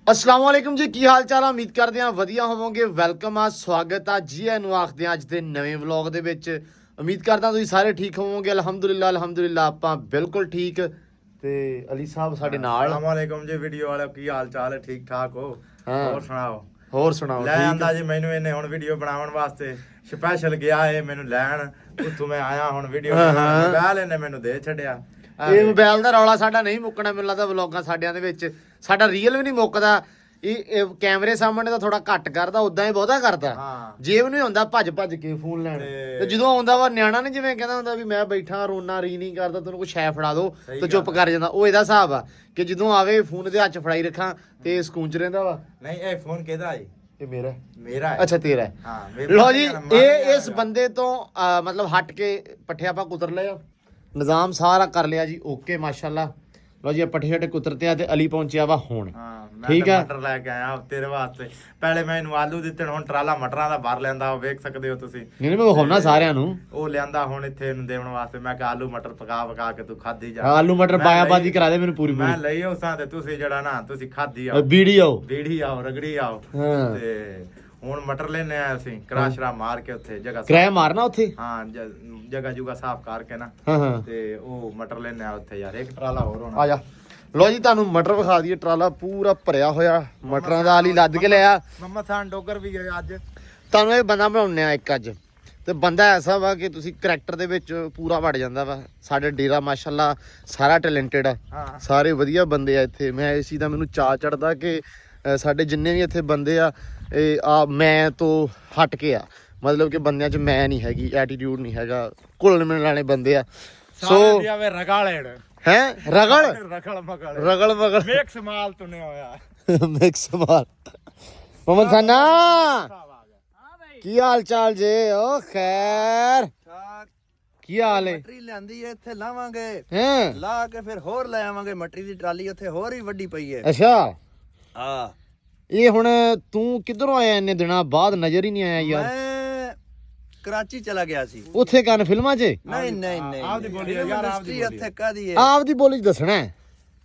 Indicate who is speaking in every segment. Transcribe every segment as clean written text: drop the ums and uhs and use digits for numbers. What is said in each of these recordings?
Speaker 1: अस्सलाम वालेकुम जी, की हाल चाल। उम्मीद करते हैं वधिया होवोगे। वेलकम आ, स्वागत आ जी ਨੂੰ ਆਖਦੇ ਆ ਅੱਜ ਦੇ ਨਵੇਂ ਵਲੌਗ ਦੇ ਵਿੱਚ। ਉਮੀਦ ਕਰਦਾ ਤੁਸੀਂ ਸਾਰੇ ਠੀਕ ਹੋਵੋਗੇ। ਅਲਹਮਦੁਲਿਲਾ ਆਪਾਂ ਬਿਲਕੁਲ ਠੀਕ। ਤੇ ਅਲੀ ਸਾਹਿਬ ਸਾਡੇ ਨਾਲ।
Speaker 2: अस्सलाम वालेकुम जी वीडियो वाले, की हाल चाल है? ठीक ठाक हो?
Speaker 1: ਹੋਰ ਸੁਣਾਓ
Speaker 2: ਲੈ ਆਂਦਾ ਜੀ ਮੈਨੂੰ ਇਹਨੇ ਹੁਣ ਵੀਡੀਓ ਬਣਾਉਣ ਵਾਸਤੇ ਸਪੈਸ਼ਲ ਗਿਆ ਏ ਮੈਨੂੰ ਲੈਣ। ਉੱਥੋਂ ਮੈਂ ਆਇਆ ਹੁਣ ਵੀਡੀਓ ਬਣਾਉਣ। ਮੋਬਾਈਲ ਇਹਨੇ ਮੈਨੂੰ ਦੇ ਛੱਡਿਆ।
Speaker 1: ਇਹ ਮੋਬਾਈਲ ਦਾ ਰੌਲਾ ਸਾਡਾ ਨਹੀਂ ਮੁੱਕਣਾ, ਮੈਨੂੰ ਲੱਗਦਾ ਵਲੌਗਾਂ ਸਾਡਿਆਂ ਦੇ ਵਿੱਚ ਸਾਡਾ ਰੀਅਲ ਵੀ ਨਹੀਂ ਮੁੱਕਦਾ। ਇਹ ਕੈਮਰੇ ਸਾਹਮਣੇ ਤਾਂ ਥੋੜਾ ਘੱਟ ਕਰਦਾ, ਉਦਾਂ ਹੀ ਬਹੁਤਾ ਕਰਦਾ। ਜੇਬ ਨੂੰ ਹੁੰਦਾ ਭੱਜ ਭੱਜ ਕੇ ਫੋਨ ਲੈਣ। ਤੇ ਜਦੋਂ ਆਉਂਦਾ ਵਾ ਨਿਆਣਾ ਨੀ ਜਿਵੇਂ ਕਹਿੰਦਾ ਹੁੰਦਾ ਵੀ ਮੈਂ ਬੈਠਾ ਰੋਣਾ ਰੀ ਨਹੀਂ ਕਰਦਾ, ਤੈਨੂੰ ਕੋਈ ਸ਼ੈ ਫੜਾ ਦੋ ਤੇ ਚੁੱਪ ਕਰ ਜਾਂਦਾ। ਉਹ ਇਹਦਾ ਹਿਸਾਬ ਆ ਕਿ ਜਦੋਂ ਆਵੇ ਫੋਨ ਦੇ ਹੱਥ ਫੜਾਈ ਰੱਖਾਂ ਤੇ ਸਕੂਨ ਚ ਰਹਿੰਦਾ ਵਾ।
Speaker 2: ਨਹੀਂ ਇਹ ਫੋਨ ਕਿਹਦਾ ਹੈ?
Speaker 1: ਇਹ ਮੇਰਾ
Speaker 2: ਹੈ।
Speaker 1: ਅੱਛਾ ਤੇਰਾ ਹੈ। ਲਓ ਜੀ, ਇਹ ਇਸ ਬੰਦੇ ਤੋਂ ਮਤਲਬ ਹਟ ਕੇ ਪੱਠੇ ਆਪਾਂ ਕੁਤਰ ਲਏ ਆ। ਨਿਜ਼ਾਮ ਸਾਰਾ ਕਰ ਲਿਆ ਜੀ, ਓਕੇ ਮਾਸ਼ਾਅੱਲਾ। ਲਓ ਜੀ ਪੱਠੇ ਛੱਟੇ ਕੁਤਰਤੇ ਆ ਤੇ ਅਲੀ ਪਹੁੰਚਿਆ ਵਾ ਹੁਣ।
Speaker 2: ਠੀਕ ਹੈ, ਮਟਰ ਲੈ ਕੇ ਆਇਆ ਤੇਰੇ ਵਾਸਤੇ। ਪਹਿਲੇ ਮੈਂ ਇਹਨੂੰ ਆਲੂ ਦਿੱਤੇ, ਹੁਣ ਟਰਾਲਾ ਮਟਰਾਂ ਦਾ ਭਰ ਲੈਂਦਾ, ਵੇਖ ਸਕਦੇ ਹੋ ਤੁਸੀਂ।
Speaker 1: ਨਹੀਂ ਮੈਂ ਵਿਖਾਉਣਾ ਸਾਰਿਆਂ ਨੂੰ। ਉਹ
Speaker 2: ਲਿਆਂਦਾ ਹੁਣ ਇੱਥੇ ਇਹਨੂੰ ਦੇਣ ਵਾਸਤੇ। ਮੈਂ ਕਿਹਾ ਆਲੂ ਮਟਰ ਪਕਾ ਕੇ ਤੂੰ ਖਾਦੀ ਜਾ।
Speaker 1: ਆਲੂ ਮਟਰ ਪਾਇਆ ਬਾਦੀ ਕਰਾ ਦੇ ਮੈਨੂੰ ਪੂਰੀ।
Speaker 2: ਮੈਂ ਲਈ ਉਸਾਂ ਤੇ ਤੁਸੀਂ ਜਿਹੜਾ ਨਾ ਤੁਸੀਂ ਖਾਦੀ ਆਓ,
Speaker 1: ਬੀੜੀ
Speaker 2: ਆਓ ਰਗੜੀ ਆਓ। ਤੇ ਹੁਣ ਮਟਰ ਲੈਣੇ ਆ ਅਸੀਂ, ਕਰਾਸ਼ਰਾ ਮਾਰ ਕੇ ਉੱਥੇ ਜਗ੍ਹਾ
Speaker 1: ਕਿਰਾਇਆ ਮਾਰਨਾ ਉੱਥੇ।
Speaker 2: ਹਾਂ ਜਗ੍ਹਾ ਜੁਗਾ ਸਾਫ਼ ਕਰਕੇ ਨਾ। ਤੇ ਉਹ ਮਟਰ ਲੈਣੇ ਆ ਉੱਥੇ ਯਾਰ। ਇੱਕ ਟਰਾਲਾ ਹੋਰ ਹੋਣਾ।
Speaker 1: ਆ ਜਾ। ਲੋ ਜੀ ਤੁਹਾਨੂੰ ਮਟਰ ਵਿਖਾ ਦਈਏ। ਟਰਾਲਾ ਪੂਰਾ ਭਰਿਆ ਹੋਇਆ ਮਟਰਾਂ ਦਾ। ਆਲੀ ਲੱਦ ਕੇ ਲਿਆ।
Speaker 2: ਮੁਹੰਮਦ ਖਾਨ ਡੋਗਰ ਵੀ ਗਏ ਅੱਜ।
Speaker 1: ਤੁਹਾਨੂੰ ਇਹ ਬੰਦਾ ਬਣਾਉਣੇ ਆ ਇੱਕ ਅੱਜ। ਤੇ ਬੰਦਾ ਐਸਾ ਵਾ ਕਿ ਤੁਸੀਂ ਕਰੈਕਟਰ ਦੇ ਵਿੱਚ ਪੂਰਾ ਵੜ ਜਾਂਦਾ ਵਾ। ਸਾਡੇ ਡੇਰਾ ਮਾਸ਼ਾਅੱਲਾ ਸਾਰਾ ਟੈਲੈਂਟਡ ਆ, ਸਾਰੇ ਵਧੀਆ ਬੰਦੇ ਆ ਇੱਥੇ। ਮੈਂ ਇਸ ਚੀਜ਼ ਦਾ ਮੈਨੂੰ ਚਾਅ ਚੜਦਾ ਕਿ ਸਾਡੇ ਜਿੰਨੇ ਵੀ ਇੱਥੇ ਬੰਦੇ ਆ ਇਹ ਮੈਂ ਤੋਂ ਹਟ ਕੇ ਆ। ਮਤਲਬ ਕਿ ਬੰਦਿਆਂ 'ਚ ਮੈਂ ਨਹੀਂ ਹੈਗੀ, ਐਟੀਟਿਊਡ ਨਹੀਂ ਹੈਗਾ, ਘੁਲਣ ਮਿਲਣ ਵਾਲੇ ਬੰਦੇ ਆ। ਸੋ ਹੈ ਰਗਲ ਮਗਲ
Speaker 2: ਮਿਕਸ ਮਾਲ ਤੁਨੇ ਹੋਇਆ।
Speaker 1: ਮਿਕਸ ਮਾਲ। ਮੁਹੰਮਦ ਸਾਨਾ ਕੀ ਹਾਲ ਚਾਲ ਜੇ? ਓ ਖੈਰ ਕੀ ਹਾਲ ਹੈ?
Speaker 3: ਮਟਰੀ ਲਿਆਂਦੀ ਐ, ਇੱਥੇ ਲਾਵਾਂਗੇ।
Speaker 1: ਹੈ
Speaker 3: ਲਾ ਕੇ ਫਿਰ ਹੋਰ ਲੈ ਆਵਾਂਗੇ। ਮਟਰੀ ਦੀ ਟਰਾਲੀ ਉੱਥੇ ਹੋਰ ਹੀ ਵੱਡੀ ਪਈ ਐ।
Speaker 1: ਅੱਛਾ
Speaker 3: ਹਾਂ।
Speaker 1: ਇਹ ਹੁਣ ਤੂੰ ਕਿੱਧਰੋਂ ਆਇਆ? ਇੰਨੇ ਦਿਨਾਂ ਬਾਅਦ ਨਜ਼ਰ ਹੀ ਨਹੀਂ ਆਇਆ ਯਾਰ।
Speaker 3: ਮੈਂ ਕਰਾਚੀ ਚਲਾ ਗਿਆ ਸੀ।
Speaker 1: ਉੱਥੇ ਕਰਨ ਫਿਲਮਾਂ 'ਚ?
Speaker 3: ਨਹੀਂ
Speaker 2: ਆਪਦੀ ਬੋਲੀ ਯਾਰ, ਆਪਦੀ
Speaker 3: ਉੱਥੇ ਕਾਦੀ ਐ?
Speaker 1: ਆਪਦੀ ਬੋਲੀ 'ਚ ਦੱਸਣਾ ਹੈ।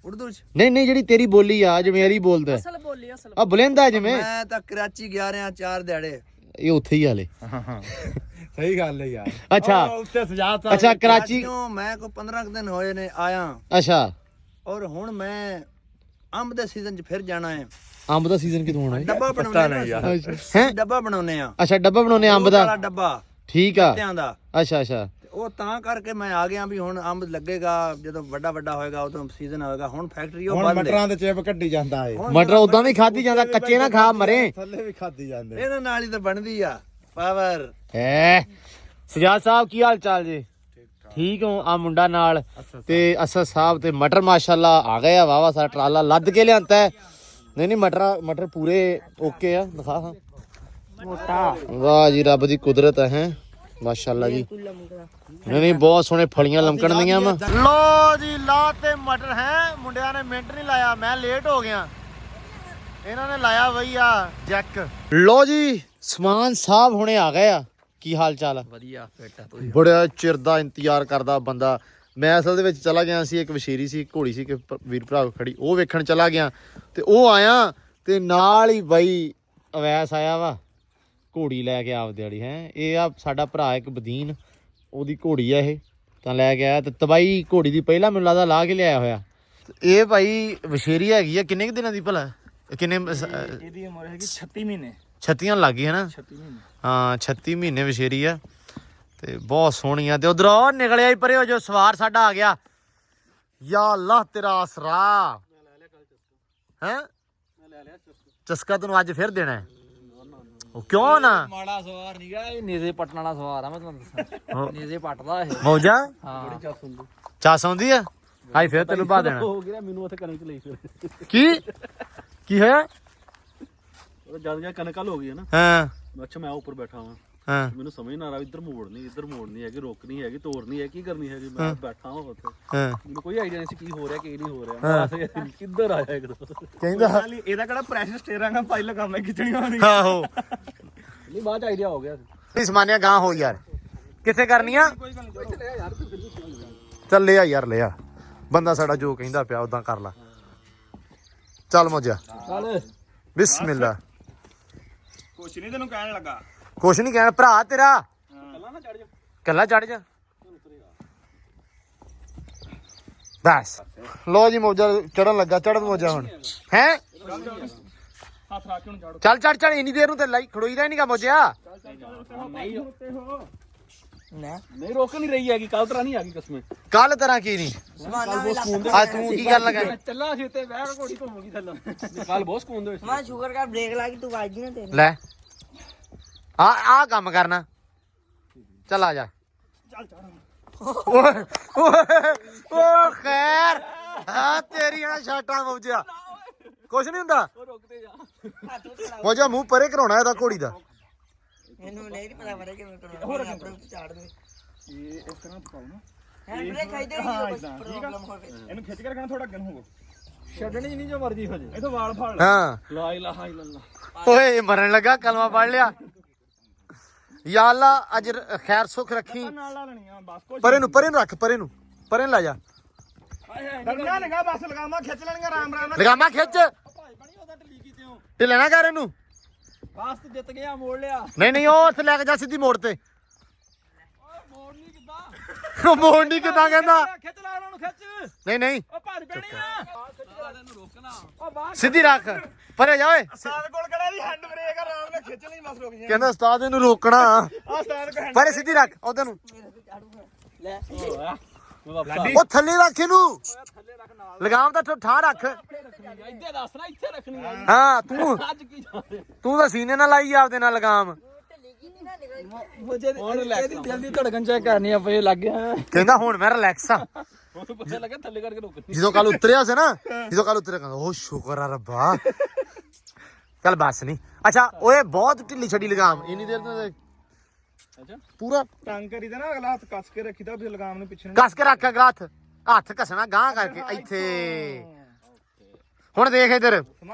Speaker 3: ਉਰਦੂ ਚ
Speaker 1: ਨਹੀਂ ਜਿਹੜੀ ਤੇਰੀ ਬੋਲੀ ਆ, ਜਿਵੇਂ ਅਲੀ ਬੋਲਦਾ
Speaker 4: ਅਸਲ ਬੋਲੀ ਅਸਲ
Speaker 1: ਆ ਬੁਲੰਦਾ ਜਿਵੇਂ।
Speaker 3: ਮੈਂ ਤਾਂ ਕਰਾਚੀ ਗਿਆ ਰਿਆਂ 4 ਦਿਹਾੜੇ।
Speaker 1: ਇਹ ਉੱਥੇ ਹੀ ਹਾਲੇ।
Speaker 2: ਸਹੀ ਗੱਲ ਹੈ ਯਾਰ।
Speaker 1: ਅੱਛਾ
Speaker 2: ਉੱਤੇ ਸਜਾਤਾ।
Speaker 1: ਅੱਛਾ ਕਰਾਚੀ
Speaker 3: ਮੈਂ ਕੋ 15 ਦਿਨ ਹੋਏ ਨੇ ਆਇਆ।
Speaker 1: ਅੱਛਾ
Speaker 3: ਔਰ ਹੁਣ ਮੈਂ ਅੰਬ ਦੇ ਸੀਜ਼ਨ 'ਚ ਫਿਰ ਜਾਣਾ ਹੈ।
Speaker 1: ਅੰਬ ਦਾ ਸੀਜ਼ਨ ਕਿਦੋਂ ਹੋਣਾ ਹੈ?
Speaker 3: ਡੱਬਾ ਬਣਾਉਣੇ ਆ।
Speaker 1: ਹੈ
Speaker 3: ਡੱਬਾ ਬਣਾਉਣੇ ਆ।
Speaker 1: ਅੱਛਾ ਡੱਬਾ ਬਣਾਉਣੇ ਅੰਬ ਦਾ।
Speaker 3: ਡੱਬਾ
Speaker 1: ਠੀਕ ਆ।
Speaker 3: ਪੱਤਿਆਂ ਦਾ।
Speaker 1: ਅੱਛਾ
Speaker 3: ਉਹ ਤਾਂ ਕਰਕੇ ਮੈਂ ਆ ਗਿਆ ਵੀ ਹੁਣ ਅੰਬ ਲੱਗੇਗਾ, ਜਦੋਂ ਵੱਡਾ ਹੋਏਗਾ ਉਦੋਂ ਸੀਜ਼ਨ ਹੋਏਗਾ। ਹੁਣ ਫੈਕਟਰੀ ਉਹ ਬੰਦ ਹੈ।
Speaker 2: ਮਟਰਾਂ ਦੇ ਚਿਪ ਕੱਢੀ ਜਾਂਦਾ ਏ।
Speaker 1: ਮਟਰ ਉਦਾਂ ਵੀ ਖਾਧੀ ਜਾਂਦਾ, ਕੱਚੇ ਨਾ ਖਾ ਮਰੇ।
Speaker 2: ਥੱਲੇ ਵੀ ਖਾਧੀ ਜਾਂਦੇ।
Speaker 3: ਇਹਦੇ ਨਾਲ ਹੀ ਤਾਂ ਬਣਦੀ ਆ ਪਾਵਰ।
Speaker 1: ਹੈ ਸਜਾਦ ਸਾਹਿਬ ਕੀ ਹਾਲ ਚਾਲ ਜੀ? ਠੀਕ ਹੋ? ਆ ਮੁੰਡਾ ਨਾਲ ਤੇ ਅਸਦ ਸਾਹਿਬ ਤੇ ਮਟਰ ਮਾਸ਼ਾਅੱਲਾ ਆ ਗਏ ਆ। ਵਾਵਾ ਸਾਰਾ ਟਰਾਲਾ ਲੱਦ ਕੇ ਲਿਆਂਦਾ ਹੈ। ਨਹੀਂ ਮਟਰ ਪੂਰੇ ਓਕੇ ਆ। ਦਿਖਾ ਹਾਂ ਮੋਟਾ। ਵਾਹ ਜੀ ਰੱਬ ਦੀ ਕੁਦਰਤ ਹੈ ਮਾਸ਼ਾਅੱਲਾ ਜੀ। ਨਹੀਂ ਬਹੁਤ ਸੋਹਣੇ ਫਲੀਆਂ ਲਮਕਣ ਦੀਆਂ ਵਾ। ਲੋ ਜੀ ਲਾ ਤੇ ਮਟਰ ਹੈ। ਮੁੰਡਿਆਂ ਨੇ ਮਿੰਟ ਨਹੀਂ ਲਾਇਆ, ਮੈਂ ਲੇਟ ਹੋ ਗਿਆ। ਇਹਨਾਂ ਨੇ ਲਾਇਆ ਬਈ ਆ ਜੈਕ। ਲੋ ਜੀ ਸਮਾਨ ਸਾਹਿਬ ਹੁਣੇ ਆ ਗਏ ਆ। ਕੀ ਹਾਲ ਚਾਲ ਆ?
Speaker 3: ਵਧੀਆ ਫਿੱਟ ਆ ਤੁਸੀਂ।
Speaker 1: ਬੜਾ ਚਿਰ ਦਾ ਇੰਤਜ਼ਾਰ ਕਰਦਾ ਬੰਦਾ। ਮੈਂ ਅਸਲ ਦੇ ਵਿੱਚ ਚਲਾ ਗਿਆ ਸੀ, ਇੱਕ ਵਸ਼ੇਰੀ ਸੀ, ਘੋੜੀ ਸੀ ਕਿ ਵੀਰ ਭਰਾ ਖੜੀ, ਉਹ ਵੇਖਣ ਚਲਾ ਗਿਆ। ਤੇ ਉਹ ਆਇਆ ਤੇ ਨਾਲ ਹੀ ਬਾਈ ਅਵੈਸ ਆਇਆ ਵਾ ਘੋੜੀ ਲੈ ਕੇ ਆਪਦੇ ਵਾਲੀ। ਹੈ ਇਹ ਆ ਸਾਡਾ ਭਰਾ ਇੱਕ ਬਦੀਨ, ਉਹਦੀ ਘੋੜੀ ਆ ਇਹ, ਤਾਂ ਲੈ ਕੇ ਆਇਆ। ਤੇ ਤਬਾਈ ਘੋੜੀ ਦੀ ਪਹਿਲਾਂ ਮੈਨੂੰ ਲੱਗਦਾ ਲਾ ਕੇ ਲਿਆਇਆ ਹੋਇਆ। ਇਹ ਭਾਈ ਵਸ਼ੇਰੀ ਹੈਗੀ ਆ। ਕਿੰਨੇ ਕੁ ਦਿਨਾਂ ਦੀ ਭਲਾ? ਕਿੰਨੇ?
Speaker 4: ਇਹਦੀ ਉਮਰ ਹੈਗੀ 36 ਮਹੀਨੇ।
Speaker 1: 36 ਲੱਗ ਗਈ ਹੈ ਨਾ?
Speaker 4: 36 ਮਹੀਨੇ।
Speaker 1: ਹਾਂ 36 ਮਹੀਨੇ ਵਸ਼ੇਰੀ ਆ ਤੇ ਬਹੁਤ ਸੋਹਣੀ ਆ। ਤੇ ਉਧਰ ਉਹ ਨਿਕਲਿਆ ਹੀ ਪਰੇ, ਜੋ ਸਵਾਰ ਸਾਡਾ ਆ ਗਿਆ। ਯਾ ਅੱਲਾਹ ਤੇਰਾ ਆਸਰਾ ਹੈ। ਚਸਕਾ ਤੈਨੂੰ ਅੱਜ ਫਿਰ ਦੇਣਾ ਹੈ। ਉਹ ਕਿਉਂ ਨਾ?
Speaker 4: ਮਾੜਾ ਸਵਾਰ ਨਹੀਂਗਾ, ਇਹ ਨੇਜ਼ੇ ਪਟਣ ਵਾਲਾ ਸਵਾਰ ਆ। ਮੈਂ ਤੁਹਾਨੂੰ ਦੱਸਾਂ ਨੇਜ਼ੇ ਪਟਦਾ ਇਹ।
Speaker 1: ਮੌਜਾ
Speaker 4: ਹਾਂ
Speaker 1: ਚਾਸ ਆਉਂਦੀ ਆ। ਹਾਈ ਫਿਰ ਤੈਨੂੰ ਪਾ ਦੇਣਾ।
Speaker 4: ਹੋ ਗਿਆ ਮੈਨੂੰ ਉੱਥੇ ਕਣਕ ਲਈ
Speaker 1: ਕੀ ਹੋਇਆ?
Speaker 4: ਉਹ ਜਦ ਗਿਆ ਕਣਕ ਹੋ ਗਈ ਹੈ ਨਾ।
Speaker 1: ਹਾਂ
Speaker 4: ਅੱਛਾ ਮੈਂ ਉੱਪਰ ਬੈਠਾ ਹਾਂ।
Speaker 1: ਹਾਂ
Speaker 4: ਮੈਨੂੰ ਸਮਝ ਨਾ ਆ ਰਿਹਾ ਇੱਧਰ ਮੋੜਨੀ ਹੈਗੀ, ਰੋਕਣੀ ਹੈਗੀ, ਤੋੜਨੀ ਹੈ, ਕੀ ਕਰਨੀ ਹੈਗੀ। ਮੈਂ ਬੈਠਾ ਹਾਂ ਉੱਥੇ,
Speaker 1: ਹਾਂ
Speaker 4: ਮੈਨੂੰ ਕੋਈ ਆਈਡੀਆ ਨਹੀਂ ਸੀ ਕੀ ਹੋ ਰਿਹਾ ਕੀ ਨਹੀਂ ਹੋ ਰਿਹਾ। ਕਿੱਧਰ ਆਇਆ ਇੱਕਦਮ।
Speaker 1: ਕਹਿੰਦਾ
Speaker 4: ਇਹਦਾ ਕਿਹੜਾ ਪ੍ਰੈਸ਼ਰ ਸਟੇਅਰਾਂ ਦਾ ਪਾਈ ਲਗਾਉਣਾ ਖਿੱਚਣੀਆਂ ਹੁੰਦੀਆਂ।
Speaker 1: ਆਹੋ
Speaker 4: ਨਹੀਂ ਬਾਅਦ ਚ ਆਈਡੀਆ ਹੋ ਗਿਆ।
Speaker 1: ਸਮਾਨਿਆ ਗਾਂ ਹੋ ਯਾਰ ਕਿੱਥੇ ਕਰਨੀਆਂ? ਚੱਲ ਲਿਆ ਯਾਰ, ਲਿਆ ਬੰਦਾ ਸਾਡਾ ਜੋ ਕਹਿੰਦਾ ਪਿਆ ਉਦਾਂ ਕਰ ਲਾ। ਚੱਲ ਮੋਜਾ
Speaker 3: ਚੱਲ
Speaker 1: ਬਿਸਮਿਲ੍ਲਾ।
Speaker 3: ਕੁਛ ਨਹੀਂ ਤੈਨੂੰ ਕਹਿਣ ਲੱਗਾ।
Speaker 1: ਕੁਛ ਨਹੀਂ ਕਹਿਣਾ ਭਰਾ ਤੇਰਾ,
Speaker 3: ਕੱਲਾ ਨਾ ਚੜ ਜਾ।
Speaker 1: ਕੱਲਾ ਚੜ ਜਾ ਬਸ। ਲੋ ਜੀ ਮੋਜਾ ਚੜਨ ਲੱਗਾ, ਚੜਨ ਮੋਜਾ ਹੁਣ ਹੈ।
Speaker 3: ਹੱਥ ਰੱਖ ਕੇ ਹੁਣ ਚੜ।
Speaker 1: ਚੱਲ ਚੜ ਚੜ, ਇੰਨੀ ਦੇਰ ਨੂੰ ਤੇ ਲਾਈ ਖੜੋਈ ਦਾ ਨਹੀਂਗਾ ਮੋਜਾ।
Speaker 4: ਨਹੀਂ ਰੋਕ ਨਹੀਂ ਰਹੀ ਹੈਗੀ, ਕੱਲ ਤਰ੍ਹਾਂ ਨਹੀਂ ਹੈਗੀ ਕਸਮੇ।
Speaker 1: ਕੱਲ ਤਰ੍ਹਾਂ ਕੀ ਨਹੀਂ ਆ, ਤੂੰ ਕੀ ਕਰਨ ਲੱਗਾ?
Speaker 4: ਚੱਲਾ ਸੀ ਉੱਤੇ ਬਹਿ ਕੇ ਘੋੜੀ ਘੁੰਮੂਗੀ ਥੱਲੇ। ਕੱਲ ਬਹੁਤ ਸਕੂਨ ਦੇ ਵਿੱਚ
Speaker 5: ਮੈਂ ਸ਼ੂਗਰ ਕਰ ਬ੍ਰੇਕ ਲਾ ਕੇ ਤੂੰ ਵੱਜਦੀ ਨਾ ਤੇਰੇ।
Speaker 1: ਲੈ ਆ ਕੰਮ ਕਰਨਾ। ਚੱਲ ਆ ਜਾ। ਓਏ ਓ ਖੈਰ ਹਾਂ ਤੇਰੀਆਂ ਛਾਟਾਂ ਮੋਜਾ, ਕੁਛ ਨਹੀਂ ਹੁੰਦਾ
Speaker 4: ਰੁਕਦੇ ਜਾ।
Speaker 1: ਮੋਜਾ ਮੂੰਹ ਪਰੇ ਕਰਾਉਣਾ ਇਹਦਾ ਘੋੜੀ ਦਾ।
Speaker 5: ਮੈਨੂੰ ਨਹੀਂ ਪਤਾ ਮਰੇ ਕਿਵੇਂ ਕਰਨਾ। ਹੋਰ ਆਪਣੇ ਉੱਤੇ ਚਾੜ ਦੇ।
Speaker 3: ਇਹ ਇਸ ਤਰ੍ਹਾਂ ਪਕਾਉ ਨਾ।
Speaker 5: ਹੈਂਡ ਬ੍ਰੇਕ ਖਾਈਦੇ ਨਹੀਂ ਕੁਝ ਪ੍ਰੋਬਲਮ ਹੋਵੇ।
Speaker 3: ਇਹਨੂੰ ਖਿੱਚ ਕੇ ਰੱਖਣਾ, ਥੋੜਾ ਅੱਗੇ ਨੂੰ ਹੋਵੋ। ਛੱਡਣੀ ਨਹੀਂ ਜੋ ਮਰਜ਼ੀ ਹੋ ਜੇ। ਇਥੋਂ ਵਾਲ ਫੜ ਲੈ।
Speaker 1: ਹਾਂ
Speaker 4: ਲਾ ਇਲਾਹਾ ਇਲੱਲਾ।
Speaker 1: ਓਏ ਮਰਨ ਲੱਗਾ, ਕਲਮਾ ਪੜ ਲਿਆ। ਯਾ ਅੱਲਾ ਅੱਜ ਖੈਰ ਸੁਖ ਰੱਖੀ।
Speaker 3: ਨਾਲ ਲਾ ਲੈਣੀ ਆ ਬਸ। ਕੁਛ
Speaker 1: ਪਰੇ ਨੂੰ ਰੱਖ, ਪਰੇ ਨੂੰ ਲੈ ਜਾ।
Speaker 3: ਡਰਨਾ ਨਹੀਂਗਾ, ਬਸ ਲਗਾਮਾਂ ਖਿੱਚ ਲੈਣੀਆਂ ਆਰਾਮ ਆਰਾਮ ਨਾਲ।
Speaker 1: ਲਗਾਮਾ ਖਿੱਚ,
Speaker 3: ਭਾਈ ਬਣੀ ਉਹਦਾ ਢਲੀ ਕੀਤੇ ਹੋ।
Speaker 1: ਢਿੱਲਾ ਨਾ ਕਰ ਇਹਨੂੰ।
Speaker 3: ਬਸ ਤੇ ਜਿੱਤ ਗਿਆ, ਮੋੜ ਲਿਆ।
Speaker 1: ਨਹੀਂ ਉਹ ਉੱਥੇ ਲੈ ਕੇ ਜਾ ਸਿੱਧੀ ਮੋੜ ਤੇ।
Speaker 3: ਮੋੜ ਨਹੀਂ ਕਿੱਦਾਂ?
Speaker 1: ਮੋੜ ਨਹੀਂ ਕਿਦਾਂ ਕਹਿੰਦਾ?
Speaker 3: ਖਿੱਚ ਲਾ ਉਹਨਾਂ ਨੂੰ, ਖਿੱਚ।
Speaker 1: ਨਹੀਂ
Speaker 3: ਉਹ ਭੱਜ ਪੈਣੀ ਆ। ਤੈਨੂੰ ਰੋਕਣਾ। ਉਹ ਬਾਹਰ
Speaker 1: ਸਿੱਧੀ ਰੱਖ, ਪਰੇ ਜਾ ਓਏ।
Speaker 3: ਉਸਤਾਦ ਕੋਲ ਕਿਹੜਾ ਵੀ ਹੈਂਡ ਬ੍ਰੇਕ ਆਰਾਮ ਨਾਲ ਖਿੱਚ ਲਈ, ਬਸ ਰੁਕ ਜਾ।
Speaker 1: ਕਹਿੰਦਾ ਉਸਤਾਦ ਇਹਨੂੰ ਰੋਕਣਾ।
Speaker 3: ਆ ਉਸਤਾਦ ਕੋ ਹੈਂਡ
Speaker 1: ਪਰੇ ਸਿੱਧੀ ਰੱਖ ਉਧਰ ਨੂੰ।
Speaker 5: ਲੈ
Speaker 1: ਉਹ ਥੱਲੇ ਰੱਖ ਇਹਨੂੰ, ਲਗਾਮ ਤਾਂ ਠਾਹ ਰੱਖ।
Speaker 4: ਇੱਥੇ ਦੱਸ ਨਾ, ਇੱਥੇ ਰੱਖਣੀ ਆ।
Speaker 1: ਹਾਂ ਤੂੰ
Speaker 4: ਅੱਜ ਕੀ ਜਾਣੇ।
Speaker 1: ਤਾਂ ਸੀਨੇ ਨਾਲ ਲਾਈ ਆਪਦੇ ਨਾਲ ਲਗਾਮ।
Speaker 3: ਮੁਝੇ ਇਹਦੀ ਦਿਲ ਦੀ ਧੜਕਨ ਚੈੱਕ ਕਰਨੀ ਆ, ਪਏ ਲੱਗ ਗਿਆ।
Speaker 1: ਕਹਿੰਦਾ ਹੁਣ ਮੈਂ ਰਿਲੈਕਸ ਆ।
Speaker 4: ਉਹਨੂੰ ਪਤਾ ਲੱਗਾ ਥੱਲੇ ਕਰਕੇ ਰੁਕਣੀ।
Speaker 1: ਜਦੋਂ ਕੱਲ ਉਤਰਿਆ ਸੀ ਨਾ, ਕਹਿੰਦਾ ਉਹ ਸ਼ੁਕਰ ਆ ਰੱਬਾ। ਚੱਲ ਬਸ ਨਹੀਂ। ਅੱਛਾ ਓਏ ਬਹੁਤ ਢਿੱਲੀ ਛੱਡੀ ਲਗਾਮ ਇੰਨੀ ਦੇਰ ਤੋਂ।
Speaker 4: ਅੱਛਾ
Speaker 3: ਪੂਰਾ ਤੰਗ ਕਰੀਦਾ ਨਾ, ਅਗਲਾ ਹੱਥ ਕੱਸ ਕੇ ਰੱਖੀਦਾ, ਫਿਰ ਲਗਾਮ ਨੂੰ ਪਿੱਛੇ ਨੂੰ।
Speaker 1: ਕੱਸ ਕੇ ਰੱਖ ਅਗਲਾ ਹੱਥ ਘਸਣਾ ਗਾਂ ਕਰਕੇ ਇੱਥੇ। ਹੁਣ ਦੇਖ ਇੱਧਰ,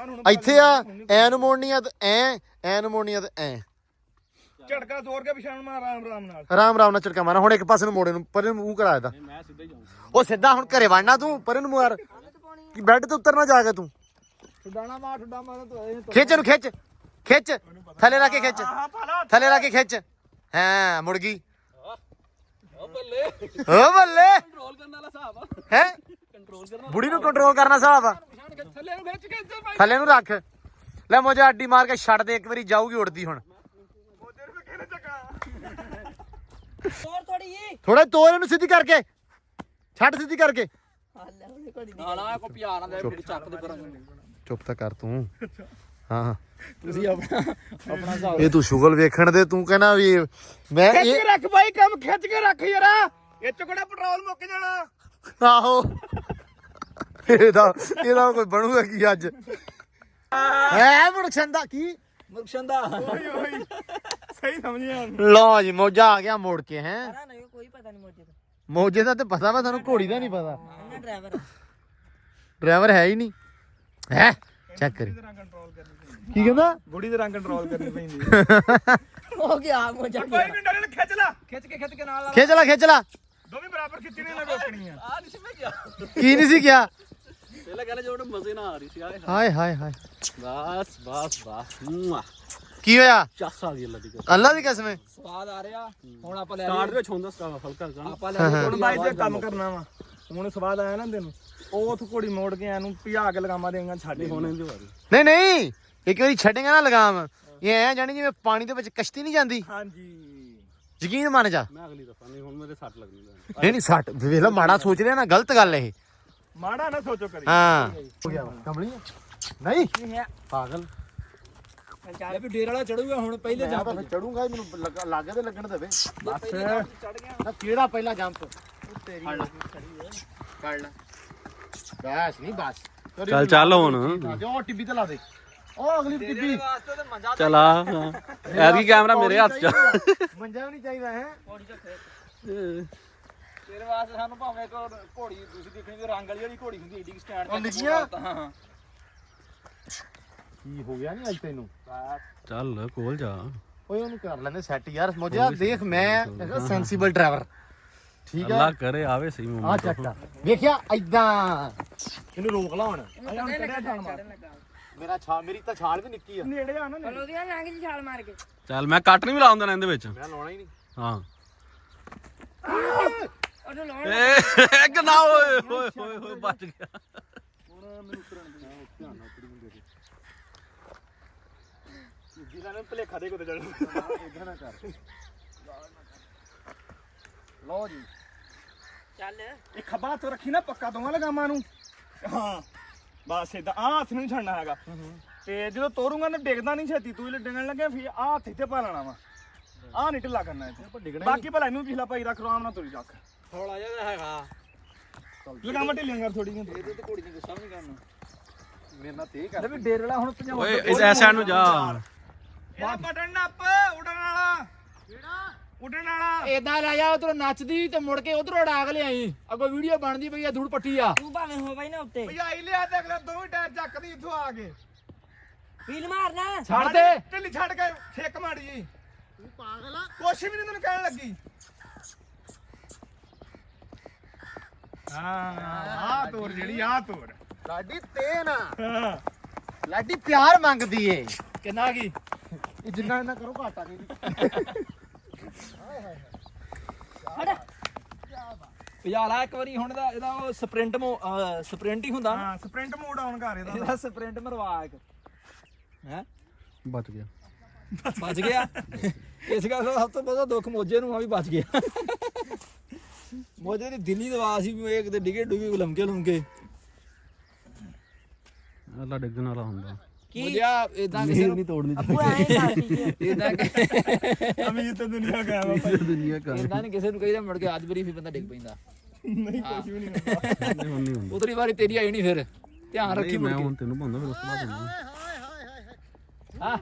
Speaker 1: ਇੱਥੇ ਆ ਐ ਨੂੰ ਮੋੜਨੀ ਆ ਤੇ ਐ ਨੂੰ ਮੋੜਨੀ ਆ ਤੇ ਐ।
Speaker 3: ਝਟਕਾ ਜ਼ੋਰ ਕੇ ਪਿਛਾਣ ਮਾਰ ਆਰਾਮ ਆਰਾਮ ਨਾਲ।
Speaker 1: ਆਰਾਮ ਨਾਲ ਝਟਕਾ ਮਾਰਨਾ। ਹੁਣ ਇੱਕ ਪਾਸੇ ਨੂੰ ਮੋੜੇ ਨੂੰ, ਪਰੇ ਨੂੰ ਮੂੰਹ ਕਰਾਇਆ ਦਾ।
Speaker 4: ਮੈਂ ਸਿੱਧਾ ਹੀ ਜਾਊਂਗਾ।
Speaker 1: ਉਹ ਸਿੱਧਾ ਹੁਣ ਘਰੇ ਵੜਨਾ ਤੂੰ, ਪਰੇ ਨੂੰ ਮਾਰ ਕਿ ਬੈੱਡ ਤੇ ਉਤਰਨਾ ਜਾ ਕੇ ਤੂੰ।
Speaker 3: ਠੁੱਡਾਣਾ ਮਾਰ, ਠੁੱਡਾ ਮਾਰ ਤੂੰ।
Speaker 1: ਖਿੱਚ ਇਹਨੂੰ, ਖਿੱਚ ਥੱਲੇ ਲਾ ਕੇ ਖਿੱਚ, ਥੱਲੇ ਲਾ ਕੇ ਖਿੱਚ। ਹਾਂ ਮੁੜ ਗਈ।
Speaker 4: ਉਹ ਬੱਲੇ
Speaker 1: ਓ ਬੱਲੇ
Speaker 4: ਕੰਟਰੋਲ ਕਰਨ ਵਾਲਾ ਹਿਸਾਬ ਆ।
Speaker 1: ਹੈ,
Speaker 4: ਕੰਟਰੋਲ ਕਰਨਾ।
Speaker 1: ਬੁੜੀ ਨੂੰ ਕੰਟਰੋਲ ਕਰਨਾ ਹਿਸਾਬ ਆ।
Speaker 4: ਥੱਲੇ ਨੂੰ ਖਿੱਚ ਕੇ ਇੱਥੇ ਭਾਈ।
Speaker 1: ਥੱਲੇ ਨੂੰ ਰੱਖ। ਲੈ ਮੋਜਾ ਅੱਡੀ ਮਾਰ ਕੇ ਛੱਡ ਦੇ, ਇੱਕ ਵਾਰੀ ਜਾਊਗੀ ਉੜਦੀ। ਹੁਣ
Speaker 5: ਹੋਰ ਥੋੜੀ ਜੀ।
Speaker 1: ਥੋੜਾ ਤੋਰ ਇਹਨੂੰ ਸਿੱਧੀ ਕਰਕੇ, ਛੱਡ ਸਿੱਧੀ ਕਰਕੇ।
Speaker 5: ਲੈ ਉਹਨੇ ਘੜੀ
Speaker 4: ਨਾ ਨਾ ਕੋ ਪਿਆ ਨਾ ਦੇ ਮੇਰੀ ਚੱਕ ਦੇ ਕਰਾਂ।
Speaker 1: ਚੁੱਪ ਤਾਂ ਕਰ ਤੂੰ। ਹਾਂ
Speaker 3: ਤੁਸੀਂ ਆਪਣਾ ਹਿਸਾਬ
Speaker 1: ਇਹ ਤੂੰ ਸ਼ੁਗਲ ਵੇਖਣ ਦੇ, ਤੂੰ ਕਹਿਣਾ ਵੀ ਮੈਂ
Speaker 3: ਖਿੱਚ
Speaker 1: ਇਹ
Speaker 3: ਕੇ ਰੱਖ ਬਾਈ, ਕੰਮ ਖਿੱਚ ਕੇ ਰੱਖ ਯਾਰਾ। ਇਹ ਚ ਕਿਹੜਾ ਪੈਟਰੋਲ ਮੁੱਕ ਜਾਣਾ।
Speaker 1: ਆਹੋ ਇਹਦਾ ਕੋਈ ਬਣੂਗਾ ਕੀ ਅੱਜ? ਹੈ ਮੁਰਖੰਦਾ ਕੀ
Speaker 3: ਮੁਰਖਸ਼ੰਦਾ। ਓਏ ਸਹੀ ਸਮਝਿਆ।
Speaker 1: ਲਓ ਜੀ ਮੋਜਾ ਆ ਗਿਆ ਮੋੜ ਕੇ। ਹੈ
Speaker 5: ਸਾਰਾ ਨਹੀਂ, ਕੋਈ ਪਤਾ ਨਹੀਂ ਮੋਜੇ ਦਾ।
Speaker 1: ਮੋਜੇ ਦਾ ਤੇ ਪਤਾ ਵਾ, ਸਾਨੂੰ ਘੋੜੀ ਦਾ ਨਹੀਂ ਪਤਾ।
Speaker 5: ਇਹਨਾਂ ਡਰਾਈਵਰ
Speaker 1: ਡਰਾਈਵਰ ਹੈ ਹੀ ਨਹੀਂ। ਹੈ ਚੈੱਕ ਕਰੀ ਕੀ ਕਹਿੰਦਾ।
Speaker 3: ਬੁੜੀ ਦੇ ਰੰਗ ਕੰਟਰੋਲ ਕਰਨੀ ਪੈਂਦੀ।
Speaker 5: ਹੋ ਗਿਆ ਮੋਜਾ।
Speaker 3: ਕੋਈ ਵੀ ਡਰੇ ਨੂੰ ਖਿੱਚ ਲਾ, ਖਿੱਚ ਕੇ ਨਾਲ
Speaker 1: ਖਿੱਚ ਲਾ
Speaker 3: ਦੋਵੇਂ ਬਰਾਬਰ ਖਿੱਚਣੀ ਨਾ ਰੋਕਣੀ ਆ।
Speaker 4: ਆ ਨਹੀਂ ਸੀ ਮੈਂ ਗਿਆ।
Speaker 1: ਕੀ ਨਹੀਂ ਸੀ ਕਿਹਾ?
Speaker 4: ਪਹਿਲਾਂ ਕਹਿੰਦਾ ਜੋ ਮਜ਼ੇ ਨਾ ਆ ਰਹੀ ਸੀ।
Speaker 1: ਹਾਏ
Speaker 4: ਬਸ
Speaker 1: ਕੀ ਹੋਇਆ?
Speaker 4: ਚੱਸ ਆ ਗਈ ਅੱਲਾ ਦੀ
Speaker 1: ਅੱਲਾ ਦੀ ਕਸਮ ਹੈ।
Speaker 3: ਸਵਾਦ ਆ ਰਿਹਾ। ਹੁਣ ਆਪਾਂ ਲੈ
Speaker 4: ਸਟਾਰਟ ਵਿੱਚ ਹੁੰਦਾ ਸਟਾਰਟ ਹਲਕਾ ਹਲਕਾ।
Speaker 3: ਆਪਾਂ ਲੈ ਹੁਣ ਬਾਈ ਤੇ ਕੰਮ ਕਰਨਾ ਵਾ। ਹੁਣ ਸਵਾਦ ਆਇਆ ਨਾ ਤੈਨੂੰ। ਉਹ ਉਥੋਂ ਘੋੜੀ ਮੋੜ ਕੇ ਇਹਨੂੰ ਭਜਾ ਕੇ ਲਗਾਮਾਂ ਦੇਂਗਾ, ਛੱਡ
Speaker 4: ਹੋਣੇ ਦੀ ਵਾਰੀ।
Speaker 1: ਨਹੀਂ ਇੱਕ ਵਾਰੀ ਛੱਡੇਗਾ ਨਾ ਲਗਾਮ, ਇਹ ਐ ਜਾਣੀ ਜਿਵੇਂ ਪਾਣੀ ਦੇ ਵਿੱਚ ਕਸ਼ਤੀ ਨਹੀਂ ਜਾਂਦੀ।
Speaker 3: ਹਾਂਜੀ
Speaker 1: ਯਕੀਨ ਮੰਨ ਜਾ।
Speaker 4: ਮੈਂ ਅਗਲੀ ਦਫਾ ਨਹੀਂ, ਹੁਣ ਮੇਰੇ ਸੱਟ ਲੱਗਣੀ।
Speaker 1: ਨਹੀਂ ਸੱਟ ਵੇਖ ਲਾ, ਮਾੜਾ ਸੋਚ ਰਿਹਾ ਨਾ, ਗਲਤ ਗੱਲ ਇਹ।
Speaker 3: ਮਾੜਾ ਨਾ ਸੋਚੋ ਕਰੀ।
Speaker 1: ਹਾਂ ਹੋ ਗਿਆ ਕਮਲੀ ਨਹੀਂ ਪਾਗਲ।
Speaker 3: ਇਹ ਵੀ ਡੇਰ ਵਾਲਾ ਚੜੂਗਾ ਹੁਣ, ਪਹਿਲੇ ਜੰਪ
Speaker 1: ਚੜੂਗਾ ਮੈਨੂੰ ਲੱਗੇ ਤੇ ਲੱਗਣ ਦੇਵੇ।
Speaker 3: ਬਸ
Speaker 5: ਚੜ ਗਿਆ।
Speaker 1: ਨਾ ਕਿਹੜਾ ਪਹਿਲਾ ਜੰਪ ਤੇਰੀ ਕਰ ਲੈ ਬਸ ਨਹੀਂ ਬਸ।
Speaker 4: ਚੱਲ ਹੁਣ
Speaker 1: ਜੋ ਟਿੱਬੀ ਤੇ ਲਾ ਦੇ, ਉਹ ਅਗਲੀ ਟਿੱਬੀ।
Speaker 3: ਵਾਸਤੇ ਤੇ ਮੰਜਾ
Speaker 4: ਚਲਾ ਐਤਕੀ ਕੈਮਰਾ ਮੇਰੇ ਹੱਥ 'ਚ।
Speaker 1: ਮੰਜਾ ਵੀ ਨਹੀਂ ਚਾਹੀਦਾ ਹੈ।
Speaker 3: ਤੇਰੇ ਵਾਸਤੇ ਸਾਨੂੰ ਭਾਵੇਂ ਇੱਕ ਘੋੜੀ ਦੂਸਰੀ ਦੇਖਣੀ ਤੇ ਰੰਗ ਵਾਲੀ ਜਿਹੜੀ ਘੋੜੀ ਹੁੰਦੀ ਏਡੀ ਸਟੈਂਡ
Speaker 1: ਉਹ ਨਿੱਕੀਆਂ?
Speaker 3: ਹਾਂ
Speaker 1: ਕੀ ਹੋ ਗਿਆ ਨਹੀਂ ਅੱਜ ਤੈਨੂੰ?
Speaker 4: ਚੱਲ ਕੋਲ ਜਾ।
Speaker 1: ਓਏ ਉਹਨੂੰ ਕਰ ਲੈਂਦੇ ਸੈੱਟ ਯਾਰ। ਮੋਜਾ ਦੇਖ ਮੈਂ ਸੈਂਸੀਬਲ ਡਰਾਈਵਰ। ਠੀਕ
Speaker 4: ਅੱਲਾ
Speaker 1: ਹੈ
Speaker 4: ਕਰੇ ਆਵੇ ਸਹੀ
Speaker 1: ਆ
Speaker 4: ਮੂਮੈਂਟ
Speaker 1: ਚੱਕਾ ਵੇਖਿਆ ਐਦਾਂ ਇਹਨੂੰ ਰੋਕ ਲਾ ਹੁਣ ਮੇਰੀ ਤਾਂ ਛਾਲ ਵੀ ਨਿੱਕੀ ਆ
Speaker 3: ਨੇੜੇ ਆ ਨਾ
Speaker 5: ਚਲੋ ਉਹਦੀਆਂ ਲੰਘ ਜੀ ਛਾਲ ਮਾਰ ਕੇ
Speaker 4: ਚੱਲ ਮੈਂ ਕੱਟ ਨਹੀਂ ਵੀ ਲਾਉਂਦਾ ਇਹਦੇ ਵਿੱਚ
Speaker 1: ਮੈਂ ਲਾਉਣਾ ਹੀ ਨਹੀਂ
Speaker 4: ਹਾਂ
Speaker 5: ਉਹਨੂੰ ਲਾਉਣ
Speaker 4: ਏ ਗਨਾ ਓਏ ਹੋਏ ਹੋਏ ਹੋਏ ਬਚ ਗਿਆ
Speaker 3: ਜਿਨ੍ਹਾਂ ਨੇ ਭਲੇਖਾ ਦੇ ਕੋ ਤੇ ਚੱਲ ਇਦਾਂ ਨਾ ਕਰ ਲਓ ਜੀ
Speaker 5: ਚੱਲ
Speaker 3: ਇਹ ਖੱਬਾ ਹੱਥ ਰੱਖੀ ਨਾ ਪੱਕਾ ਦੋਵਾਂ ਲਗਾਮਾਂ ਨੂੰ ਹਾਂ ਬਸ ਇਦਾਂ ਆ ਹੱਥ ਨੂੰ ਨਹੀਂ ਛੱਡਣਾ ਹੈਗਾ ਤੇ ਜਦੋਂ ਤੋਰੂੰਗਾ ਨਾ ਡਿੱਗਦਾ ਨਹੀਂ ਛੇਤੀ ਤੂੰ ਜੇ ਡਿੱਗਣ ਲੱਗਿਆ ਫਿਰ ਆ ਹੱਥ ਇੱਥੇ ਪਾ ਲੈਣਾ ਵਾ ਆ ਨਹੀਂ ਢਿੱਲਾ ਕਰਨਾ ਇੱਥੇ ਬਾਕੀ ਭਲਾ ਇਹਨੂੰ ਪਿਛਲਾ ਪਾਈ ਰੱਖ ਆਰਾਮ ਨਾਲ ਤੁਰੀ ਰੱਖ
Speaker 1: ਥੋੜਾ ਜਿਹਾ ਹੈਗਾ
Speaker 3: ਲਗਾਮਾਂ ਢਿੱਲੀਆਂ ਕਰ ਥੋੜੀਆਂ
Speaker 1: ਇਹਦੇ ਤੇ ਘੋੜੀ ਨੇ ਗੁੱਸਾ ਵੀ ਨਹੀਂ ਕਰਨਾ ਮੇਰੇ ਨਾਲ ਤੇ ਕਰ
Speaker 3: ਵੀ ਡੇਰ ਵਾਲਾ ਹੁਣ
Speaker 4: ਓਏ ਇਸ ਐਸਾ ਨੂੰ ਜਾ
Speaker 3: ਇਹਦਾ ਬਟਨ ਨੱਪ ਉਡਣ ਵਾਲਾ ਕਿਹੜਾ ਉਡਣ ਵਾਲਾ
Speaker 1: ਏਦਾਂ ਲੈ ਜਾ ਉਧਰੋਂ ਨੱਚਦੀ ਤੇ ਮੁੜ ਕੇ ਉਧਰੋਂ ਉਡਾ ਲਿਆਈ ਅੱਗੋਂ ਵੀਡੀਓ ਬਣਦੀ ਪਈ ਆ ਧੂੜ ਪੱਟੀ ਆ
Speaker 5: ਤੂੰ ਭਾਵੇਂ ਹੋ ਬਾਈ ਨਾ ਉੱਤੇ
Speaker 3: ਭਜਾਈ ਲਿਆ ਤੇ ਅਗਲਾ ਦੋਵੇਂ ਟਾਇਰ ਚੱਕਦੀ ਇੱਥੋਂ ਆ ਕੇ
Speaker 5: ਵੀਲ ਮਾਰਨਾ
Speaker 1: ਛੱਡ ਦੇ
Speaker 3: ਢਿੱਲੀ ਛੱਡ ਕੇ ਛੇਕ ਮਾੜੀ ਜੀ ਤੂੰ ਪਾਗਲ ਆ ਕੁਛ ਵੀ ਨਹੀਂ ਤੈਨੂੰ ਕਹਿਣ ਲੱਗੀ ਆ ਤੋਰ ਜਿਹੜੀ ਆ ਤੋਰ
Speaker 1: ਲਾਡੀ ਤੇ ਨਾ
Speaker 3: ਹਾਂ
Speaker 1: ਲਾਡੀ ਪਿਆਰ ਮੰਗਦੀ ਏ ਕਿੰਨਾ ਕੀ ਇਹ ਜਿੰਨਾ ਇਹਨਾਂ ਕਰੋ ਘਾਟਾ ਨਹੀਂ
Speaker 6: ਭਜਾਲਾ ਇੱਕ ਵਾਰੀ ਹੁਣ ਦਾ ਇਹਦਾ ਉਹ ਸਪ੍ਰਿੰਟ ਹੀ ਹੁੰਦਾ
Speaker 3: ਹਾਂ ਸਪ੍ਰਿੰਟ ਮੋਡ ਆਨ ਕਰ ਇਹਦਾ
Speaker 6: ਇਹਦਾ ਸਪ੍ਰਿੰਟ ਮਰਵਾ ਇੱਕ ਹੈ
Speaker 4: ਬਚ ਗਿਆ
Speaker 6: ਬਚ ਗਿਆ ਇਸ ਗੱਲ ਦਾ ਸਭ ਤੋਂ ਵੱਡਾ ਦੁੱਖ ਮੋਜੇ ਨੂੰ ਆ ਵੀ ਬਚ ਗਿਆ ਮੋਜੇ ਦੀ ਦਿੱਲੀ ਦਵਾ ਸੀ ਵੀ ਇਹ ਕਿਤੇ ਡਿਗੇ ਡੁਗੇ ਲੰਮਕੇ
Speaker 4: ਅੱਲਾ ਡਿੱਗਣ ਵਾਲਾ ਹੁੰਦਾ
Speaker 6: ਮੋਜਾ ਇਦਾਂ ਕਿਸੇ ਨੂੰ
Speaker 4: ਨਹੀਂ ਤੋੜਨੀ
Speaker 5: ਅੱਬੂ ਐਂ ਕਰਦੀ
Speaker 6: ਇਦਾਂ
Speaker 3: ਅਮੀਰ ਤੇ ਦੁਨੀਆ ਕਾਇਮ ਆ ਭਾਈ
Speaker 4: ਦੁਨੀਆ ਕਰ
Speaker 6: ਇਦਾਂ ਨਹੀਂ ਕਿਸੇ ਨੂੰ ਕਹੀਦਾ ਮੁੜ ਕੇ ਆਦਬਰੀ ਫਿਰ ਬੰਦਾ ਡਿੱਗ ਪੈਂਦਾ
Speaker 3: ਨਹੀਂ ਕੁਝ ਵੀ ਨਹੀਂ ਹੁੰਦਾ
Speaker 4: ਨਹੀਂ ਹੁੰਦਾ
Speaker 6: ਉਤਰੀ ਵਾਰੀ ਤੇਰੀ ਆਈ ਨਹੀਂ ਫਿਰ ਧਿਆਨ ਰੱਖੀ ਮੁੜ
Speaker 4: ਮੈਂ
Speaker 6: ਕੇ
Speaker 4: ਹੁਣ ਤੈਨੂੰ ਪਾਉਂਦਾ ਫਿਰ ਉਸ ਤੋਂ ਬਾਅਦ ਹੁੰਦਾ
Speaker 6: ਹਾਂ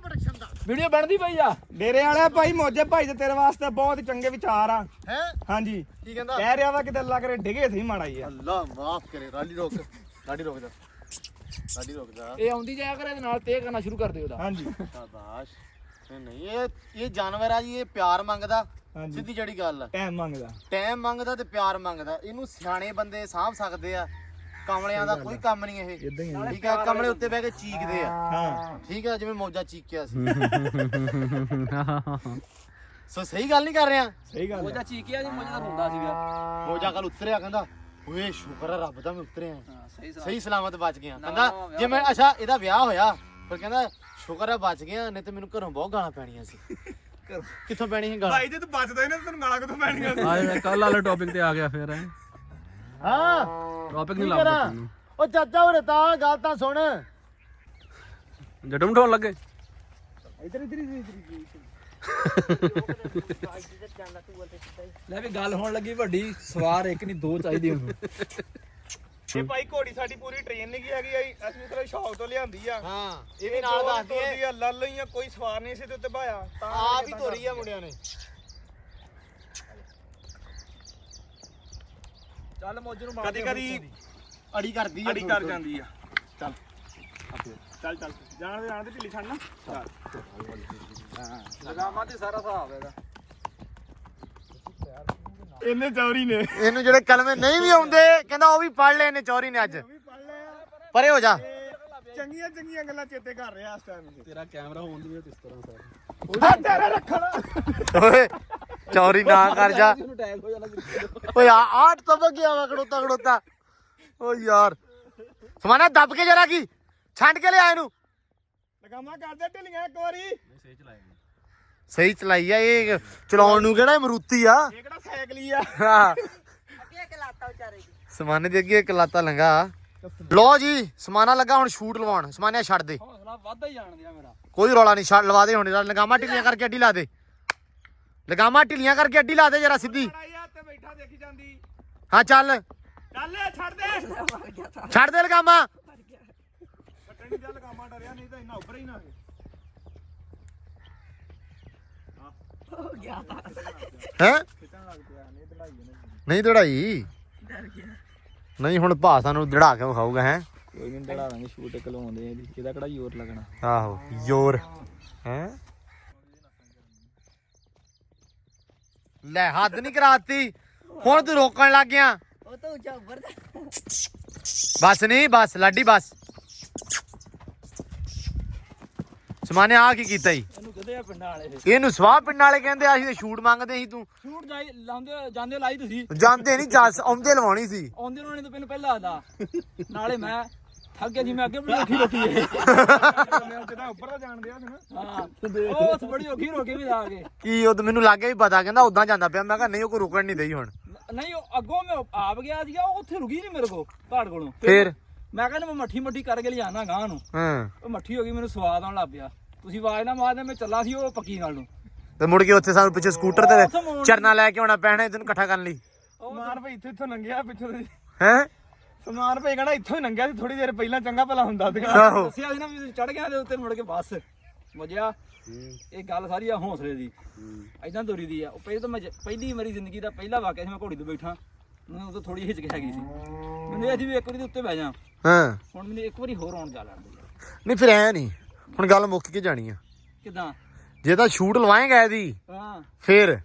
Speaker 6: ਵੀਡੀਓ ਬਣਦੀ ਪਈ ਆ
Speaker 3: ਡੇਰੇ ਵਾਲਿਆ ਭਾਈ ਮੋਜੇ ਭਾਈ ਤੇ ਤੇਰੇ ਵਾਸਤੇ ਬਹੁਤ ਚੰਗੇ ਵਿਚਾਰ ਆ
Speaker 1: ਹੈ
Speaker 3: ਹਾਂਜੀ
Speaker 1: ਕੀ ਕਹਿੰਦਾ
Speaker 3: ਕਹਿ ਰਿਹਾ ਵਾ ਕਿਤੇ ਅੱਲਾ ਕਰੇ ਡਿਗੇ ਸਹੀ ਮਾੜਾ ਹੀ ਆ
Speaker 1: ਅੱਲਾ ਮਾਫ ਕਰੇ ਰਾਡੀ ਰੋਕ ਰਾਡੀ ਰੁਕ ਜਾ ਰਾਡੀ ਰੁਕ ਜਾ
Speaker 6: ਇਹ ਆਉਂਦੀ ਜਾਇਆ ਕਰੇ ਇਹਦੇ ਨਾਲ ਤੇ ਕਰਨਾ ਸ਼ੁਰੂ ਕਰ ਦੇ ਉਹਦਾ
Speaker 3: ਹਾਂਜੀ
Speaker 1: ਸ਼ਾਬਾਸ਼ ਨਹੀਂ ਇਹ ਜਾਨਵਰ ਆ ਜੀ ਇਹ ਪਿਆਰ ਮੰਗਦਾ
Speaker 3: ਹਾਂਜੀ
Speaker 1: ਸਿੱਧੀ ਜਿਹੜੀ ਗੱਲ ਆ
Speaker 3: ਟਾਈਮ ਮੰਗਦਾ
Speaker 1: ਟਾਈਮ ਮੰਗਦਾ ਤੇ ਪਿਆਰ ਮੰਗਦਾ ਇਹਨੂੰ ਸਿਆਣੇ ਬੰਦੇ ਸਾਂਭ ਸਕਦੇ ਆ ਕਮਲਿਆਂ ਦਾ ਕੋਈ ਕੰਮ ਨਹੀਂ ਇਹ
Speaker 3: ਇਦਾਂ ਹੀ ਆ
Speaker 1: ਠੀਕ ਆ ਕਮਲੇ ਉੱਤੇ ਬਹਿ ਕੇ ਚੀਕਦੇ ਆ
Speaker 3: ਹਾਂ
Speaker 1: ਠੀਕ ਆ ਜਿਵੇਂ ਮੌਜਾ ਚੀਕਿਆ ਸੀ ਸੋ ਸਹੀ ਗੱਲ ਨਹੀਂ ਕਰ ਰਿਹਾ
Speaker 3: ਸਹੀ ਗੱਲ
Speaker 6: ਮੋਜਾ ਚੀਕਿਆ ਜੀ ਮੋਜਾ ਦਾ ਹੁੰਦਾ ਸੀਗਾ
Speaker 1: ਮੌਜਾ ਕੱਲ ਉਤਰਿਆ ਕਹਿੰਦਾ ਓਏ ਸ਼ੁਕਰ ਆ ਰੱਬ ਦਾ ਮੈਂ ਉਤਰਿਆ
Speaker 6: ਹਾਂ ਸਹੀ
Speaker 1: ਸਹੀ ਸਲਾਮਤ ਬਚ ਗਿਆ ਕਹਿੰਦਾ ਜੇ ਮੈਂ ਅੱਛਾ ਇਹਦਾ ਵਿਆਹ ਹੋਇਆ ਪਰ ਕਹਿੰਦਾ ਸ਼ੁਕਰ ਆ ਬਚ ਗਿਆ ਨਹੀਂ ਤੇ ਮੈਨੂੰ ਘਰੋਂ ਬਹੁਤ ਗਾਲਾਂ ਪੈਣੀਆਂ ਸੀ ਕਿੱਥੋਂ ਪੈਣੀ ਸੀ ਗਾਲਾਂ
Speaker 3: ਭਾਈ ਜੇ ਤੂੰ ਬਚਦਾ ਹੀ ਨਾ ਤੈਨੂੰ ਗਾਲਾਂ ਕਿੱਥੋਂ ਪੈਣੀਆਂ
Speaker 4: ਆਏ ਕੱਲ ਵਾਲੇ ਟੌਪਿਕ ਤੇ ਆ ਗਿਆ ਫਿਰ ਹੈ
Speaker 1: ਹਾਂ
Speaker 4: ਟੌਪਿਕ ਨਹੀਂ
Speaker 1: ਕੀ
Speaker 4: ਲੱਭਦਾ
Speaker 1: ਕਰਾਂ?
Speaker 4: ਤੈਨੂੰ
Speaker 1: ਉਹ ਚਾਚਾ ਉਰੇ ਤਾਂ ਗੱਲ ਤਾਂ ਸੁਣ
Speaker 4: ਜਟਮ ਢੋਣ ਲੱਗੇ
Speaker 6: ਲੈ ਵੀ ਗੱਲ ਹੋਣ ਲੱਗੀ ਵੱਡੀ ਸਵਾਰ ਇੱਕ ਨਹੀਂ ਦੋ ਚਾਹੀਦੇ ਉਹਨੂੰ
Speaker 3: ਇਹ ਭਾਈ ਘੋੜੀ ਸਾਡੀ ਪੂਰੀ ਟ੍ਰੇਨ ਨਹੀਂ ਹੈਗੀ ਅਸੀਂ ਸਿਰਫ ਸ਼ੌਕ ਤੋਂ ਲਿਆਂਦੀ ਆ
Speaker 1: ਹਾਂ ਇਹ ਵੀ ਨਾਲ ਦੱਸਦੀ ਹੈ
Speaker 3: ਆ ਲੱਲ ਹੀ ਆ ਕੋਈ ਸਵਾਰ ਨਹੀਂ ਸੀ ਤੇ ਉੱਤੇ ਭਾਇਆ ਤਾਂ
Speaker 1: ਆਪ ਹੀ ਤੋਰੀ ਆ ਮੁੰਡਿਆਂ ਨੇ
Speaker 6: ਚੱਲ ਮੋਜੇ ਨੂੰ
Speaker 3: ਕਦੀ ਕਦੀ
Speaker 1: ਅੜੀ ਕਰਦੀ ਆ
Speaker 3: ਅੜੀ ਕਰ ਜਾਂਦੀ ਆ ਚੱਲ ਚੱਲ ਜਾਣ ਦੇ ਢਿੱਲੀ ਛੱਡਣਾ
Speaker 6: ਲਗਾਮਾਂ ਤੇ ਸਾਰਾ ਹਿਸਾਬ ਇਹਦਾ
Speaker 3: ਇਹਨੇ ਚੌਰੀ ਨੇ
Speaker 1: ਇਹਨੂੰ ਜਿਹੜੇ ਕਲਮੇ ਨਹੀਂ ਵੀ ਆਉਂਦੇ ਕਹਿੰਦਾ ਉਹ ਵੀ ਪੜ ਲਏ ਨੇ ਚੌਰੀ ਨੇ ਅੱਜ ਪਰੇ ਹੋ ਜਾ
Speaker 3: ਚੰਗੀਆਂ ਗੱਲਾਂ ਚੇਤੇ ਕਰ ਰਿਹਾ ਇਸ ਟਾਈਮ
Speaker 4: ਤੇਰਾ ਕੈਮਰਾ ਹੋਣ ਦੀ ਇਸ ਤਰ੍ਹਾਂ ਸਰ
Speaker 3: ਤੇਰਾ ਰੱਖਣਾ
Speaker 1: ਓਏ ਚੌਰੀ ਨਾ ਕਰ ਜਾ
Speaker 6: ਉਹਨੂੰ ਅਟੈਕ ਹੋ ਜਾਣਾ
Speaker 1: ਓਏ ਆਠ ਤਬਕ ਗਿਆ ਵਾ ਖੜੋਤਾ ਓ ਯਾਰ ਸਮਾਨਾ ਦੱਬ ਕੇ ਜਰਾ ਕੀ ਛੱਡ ਕੇ ਲਿਆ ਇਹਨੂੰ
Speaker 3: ਲਗਾਮਾ ਕਰਦੇ ਢਿੱਲੀਆਂ ਇੱਕ ਵਾਰੀ
Speaker 4: ਸਹੀ ਚਲਾਇਆ
Speaker 1: ਸਹੀ ਚਲਾਈ ਆ ਇਹ ਚਲਾਉਣ ਨੂੰ ਕਿਹੜਾ ਮਰੂਤੀ ਆ
Speaker 3: ਇਹ ਕਿਹੜਾ ਸਾਈਕਲ ਹੀ ਆ
Speaker 1: ਹਾਂ
Speaker 5: ਅੱਗੇ ਇੱਕ ਲਾਤਾ ਵਿਚਾਰੇ ਦੀ
Speaker 1: ਸਮਾਨੇ ਦੇ ਅੱਗੇ ਇੱਕ ਲਾਤਾ ਲੰਗਾ ਲੋ ਜੀ ਸਮਾਨਾ ਲੱਗਾ ਹੁਣ ਸ਼ੂਟ ਲਵਾਉਣ ਸਮਾਨਿਆ ਛੱਡ ਦੇ
Speaker 6: ਹੌਸਲਾ ਵੱਧਦਾ ਹੀ ਜਾਣ ਦਿਆ ਮੇਰਾ
Speaker 1: ਕੋਈ ਰੌਲਾ ਨਹੀਂ ਛੱਡ ਲਵਾ ਦੇ ਹੁਣ ਲਗਾਮਾ ਢਿੱਲੀਆਂ ਕਰਕੇ ਅੱਡੀ ਲਾ ਦੇ ਲਗਾਮਾ ਢਿੱਲੀਆਂ ਕਰਕੇ ਅੱਡੀ ਲਾ ਦੇ ਜਰਾ ਸਿੱਧੀ
Speaker 3: ਤੇ ਬੈਠਾ ਦੇਖੀ ਜਾਂਦੀ
Speaker 1: ਹਾਂ ਚੱਲ
Speaker 3: ਚੱਲ ਛੱਡ ਦੇ
Speaker 1: ਛੱਡ ਦੇ ਲਗਾਮਾ
Speaker 3: ਕੱਟਣ ਦੀ ਗੱਲ ਕਾਮਾ ਡਰਿਆ ਨਹੀਂ ਤਾਂ ਇੰਨਾ ਉੱਪਰ ਹੀ ਨਾ
Speaker 5: ਹੋ ਗਿਆ
Speaker 1: ਹੈ
Speaker 3: ਖਿੱਚਣ ਲੱਗ ਪਿਆ ਨਹੀਂ ਦੜਾਈ ਇਹਨੇ
Speaker 1: ਨਹੀਂ ਦੜਾਈ
Speaker 5: ਡਰ ਗਿਆ
Speaker 1: ਨਹੀਂ ਹੁਣ ਭਾ ਸਾਨੂੰ ਦੜਾ ਕੇ ਵਿਖਾਊਗਾ ਹੈ
Speaker 6: ਕੋਈ ਨਹੀਂ ਦੜਾ ਦਾਂਗੇ ਸ਼ੂਟ ਕਲਾਉਂਦੇ ਇਹਦੀ ਇਹਦਾ ਕਿਹੜਾ ਜ਼ੋਰ ਲੱਗਣਾ
Speaker 1: ਆਹੋ ਜ਼ੋਰ ਹੈ ਲੈ ਹੱਦ ਨਹੀਂ ਕਰਾਤੀ ਹੁਣ ਤੂੰ ਰੋਕਣ ਲੱਗ ਗਿਆ।
Speaker 5: ਉਹ ਤਾਂ ਉੱਚਾ ਉੱਪਰ
Speaker 1: ਬਸ ਨਹੀਂ ਬਸ ਲਾਡੀ ਬਸ। ਸਮਾਨੇ ਆ ਕੀ ਕੀਤਾ ਈ?
Speaker 6: ਇਹਨੂੰ ਕਹਦੇ ਆ ਪਿੰਡਾਂ ਵਾਲੇ
Speaker 1: ਇਹਨੂੰ ਸਵਾਹ ਪਿੰਡਾਂ ਵਾਲੇ ਕਹਿੰਦੇ ਅਸੀਂ ਤੇ ਸ਼ੂਟ ਮੰਗਦੇ ਸੀ। ਤੂੰ
Speaker 6: ਸ਼ੂਟ ਜਾਈ ਲਾਉਂਦੇ ਜਾਂਦੇ ਲਾਈ ਤੁਸੀਂ
Speaker 1: ਜਾਂਦੇ ਨਹੀਂ ਜੱਸ ਆਉਂਦੇ ਲਵਾਉਣੀ ਸੀ।
Speaker 6: ਆਉਂਦੇ ਉਹਨਾਂ ਨੇ ਤਾਂ ਪਹਿਲਾਂ ਆਦਾ ਨਾਲੇ ਮੈਂ ਥੱਕ ਗਿਆ ਜੀ ਮੈਂ ਅੱਗੇ ਬੜੀ ਔਖੀ ਰੋਕੀ ਇਹ
Speaker 3: ਜਿਹੜਾ ਉੱਪਰ ਦਾ ਜਾਣਦੇ ਆ ਨਾ
Speaker 6: ਹਾਂ ਉਹ ਬੜੀ ਔਖੀ ਰੋਕੀ ਵੀ ਆ ਕੇ
Speaker 1: ਕੀ ਉਹ ਮੈਨੂੰ ਲੱਗ ਗਿਆ ਵੀ ਪਤਾ ਕਹਿੰਦਾ ਉਦਾਂ ਜਾਂਦਾ ਪਿਆ। ਮੈਂ ਕਿਹਾ ਨਹੀਂ ਉਹ ਕੋਈ ਰੁਕਣ ਨਹੀਂ ਦਈ ਹੁਣ।
Speaker 6: ਨਹੀਂ ਉਹ ਅੱਗੋਂ ਮੈਂ ਆਪ ਗਿਆ ਸੀਗਾ ਉਹ ਉੱਥੇ ਰੁਕੀ ਨਹੀਂ ਮੇਰੇ ਕੋਲ ਪਹਾੜ ਕੋਲੋਂ।
Speaker 1: ਫੇਰ
Speaker 6: ਮੈਂ ਕਹਿੰਦਾ ਮੈਂ ਮੱਠੀ ਕਰਕੇ ਲਿਆਣਾ ਗਾਂ ਨੂੰ।
Speaker 1: ਹਾਂ
Speaker 6: ਉਹ ਮੱਠੀ ਹੋ ਗਈ ਮੈਨੂੰ ਸਵਾਦ ਆਉਣ ਲੱਗ ਪਿਆ। ਤੁਸੀਂ ਆਵਾਜ਼ ਨਾ ਮਾਰਦੇ ਮੈਂ ਚੱਲਾ ਸੀ ਉਹ ਪੱਕੀ ਨਾਲ ਨੂੰ
Speaker 1: ਤੇ ਮੁੜ ਕੇ ਉੱਥੇ ਸਾਨੂੰ ਪਿੱਛੇ ਸਕੂਟਰ ਤੇ ਚਰਨਾ ਲੈ ਕੇ ਆਉਣਾ ਪੈਣਾ ਤੈਨੂੰ ਇਕੱਠਾ ਕਰਨ ਲਈ।
Speaker 3: ਸਮਾਨ ਭਾਈ ਇੱਥੋਂ ਲੰਘਿਆ ਪਿੱਛੋਂ ਦੇ
Speaker 1: ਹੈ
Speaker 3: ਸਮਾਨ ਭਾਈ ਕਹਿੰਦਾ ਇੱਥੋਂ ਹੀ ਲੰਘਿਆ ਸੀ ਥੋੜੀ ਦੇਰ ਪਹਿਲਾਂ ਚੰਗਾ ਭਲਾ ਹੁੰਦਾ ਸੀਗਾ।
Speaker 1: ਆਹੋ
Speaker 6: ਦੱਸਿਆ ਸੀ ਨਾ ਵੀ ਚੜ ਗਿਆ ਦੇ ਉੱਤੇ ਮੁੜ ਕੇ ਬੱਸ ਵਜਿਆ। ਇਹ ਗੱਲ ਸਾਰੀ ਆ ਹੌਸਲੇ ਦੀ ਐਦਾਂ ਤੋਰੀ ਦੀ ਆ। ਉਹ ਪਹਿਲਾਂ ਤਾਂ ਮੈਂ ਪਹਿਲੀ ਮੇਰੀ ਜ਼ਿੰਦਗੀ ਦਾ ਪਹਿਲਾ ਵਾਕਿਆ ਸੀ ਮੈਂ ਘੋੜੀ ਤੇ ਬੈਠਾ। ਮੈਨੂੰ ਉਦੋਂ ਥੋੜੀ ਹਿਚਕ ਹੈਗੀ ਸੀ। ਮੈਨੂੰ ਇਹ ਸੀ ਵੀ ਇੱਕ ਵਾਰੀ ਦੇ ਉੱਤੇ ਬਹਿ ਜਾ।
Speaker 1: ਹਾਂ
Speaker 6: ਹੁਣ ਮੈਨੂੰ ਇੱਕ ਵਾਰੀ ਹੋਰ ਆਉਣ ਜਾ ਲੈਣ ਦੇ।
Speaker 1: ਨਹੀਂ ਫਿਰ ਐ ਨਹੀਂ ਹੁਣ ਗੱਲ ਮੁੱਕ ਕੇ ਜਾਣੀ ਆ।
Speaker 6: ਕਿਦਾਂ
Speaker 1: ਜੇ ਤਾਂ ਸ਼ੂਟ ਲਵਾਏਗਾ ਇਹਦੀ
Speaker 6: ਹਾਂ
Speaker 1: ਫਿਰ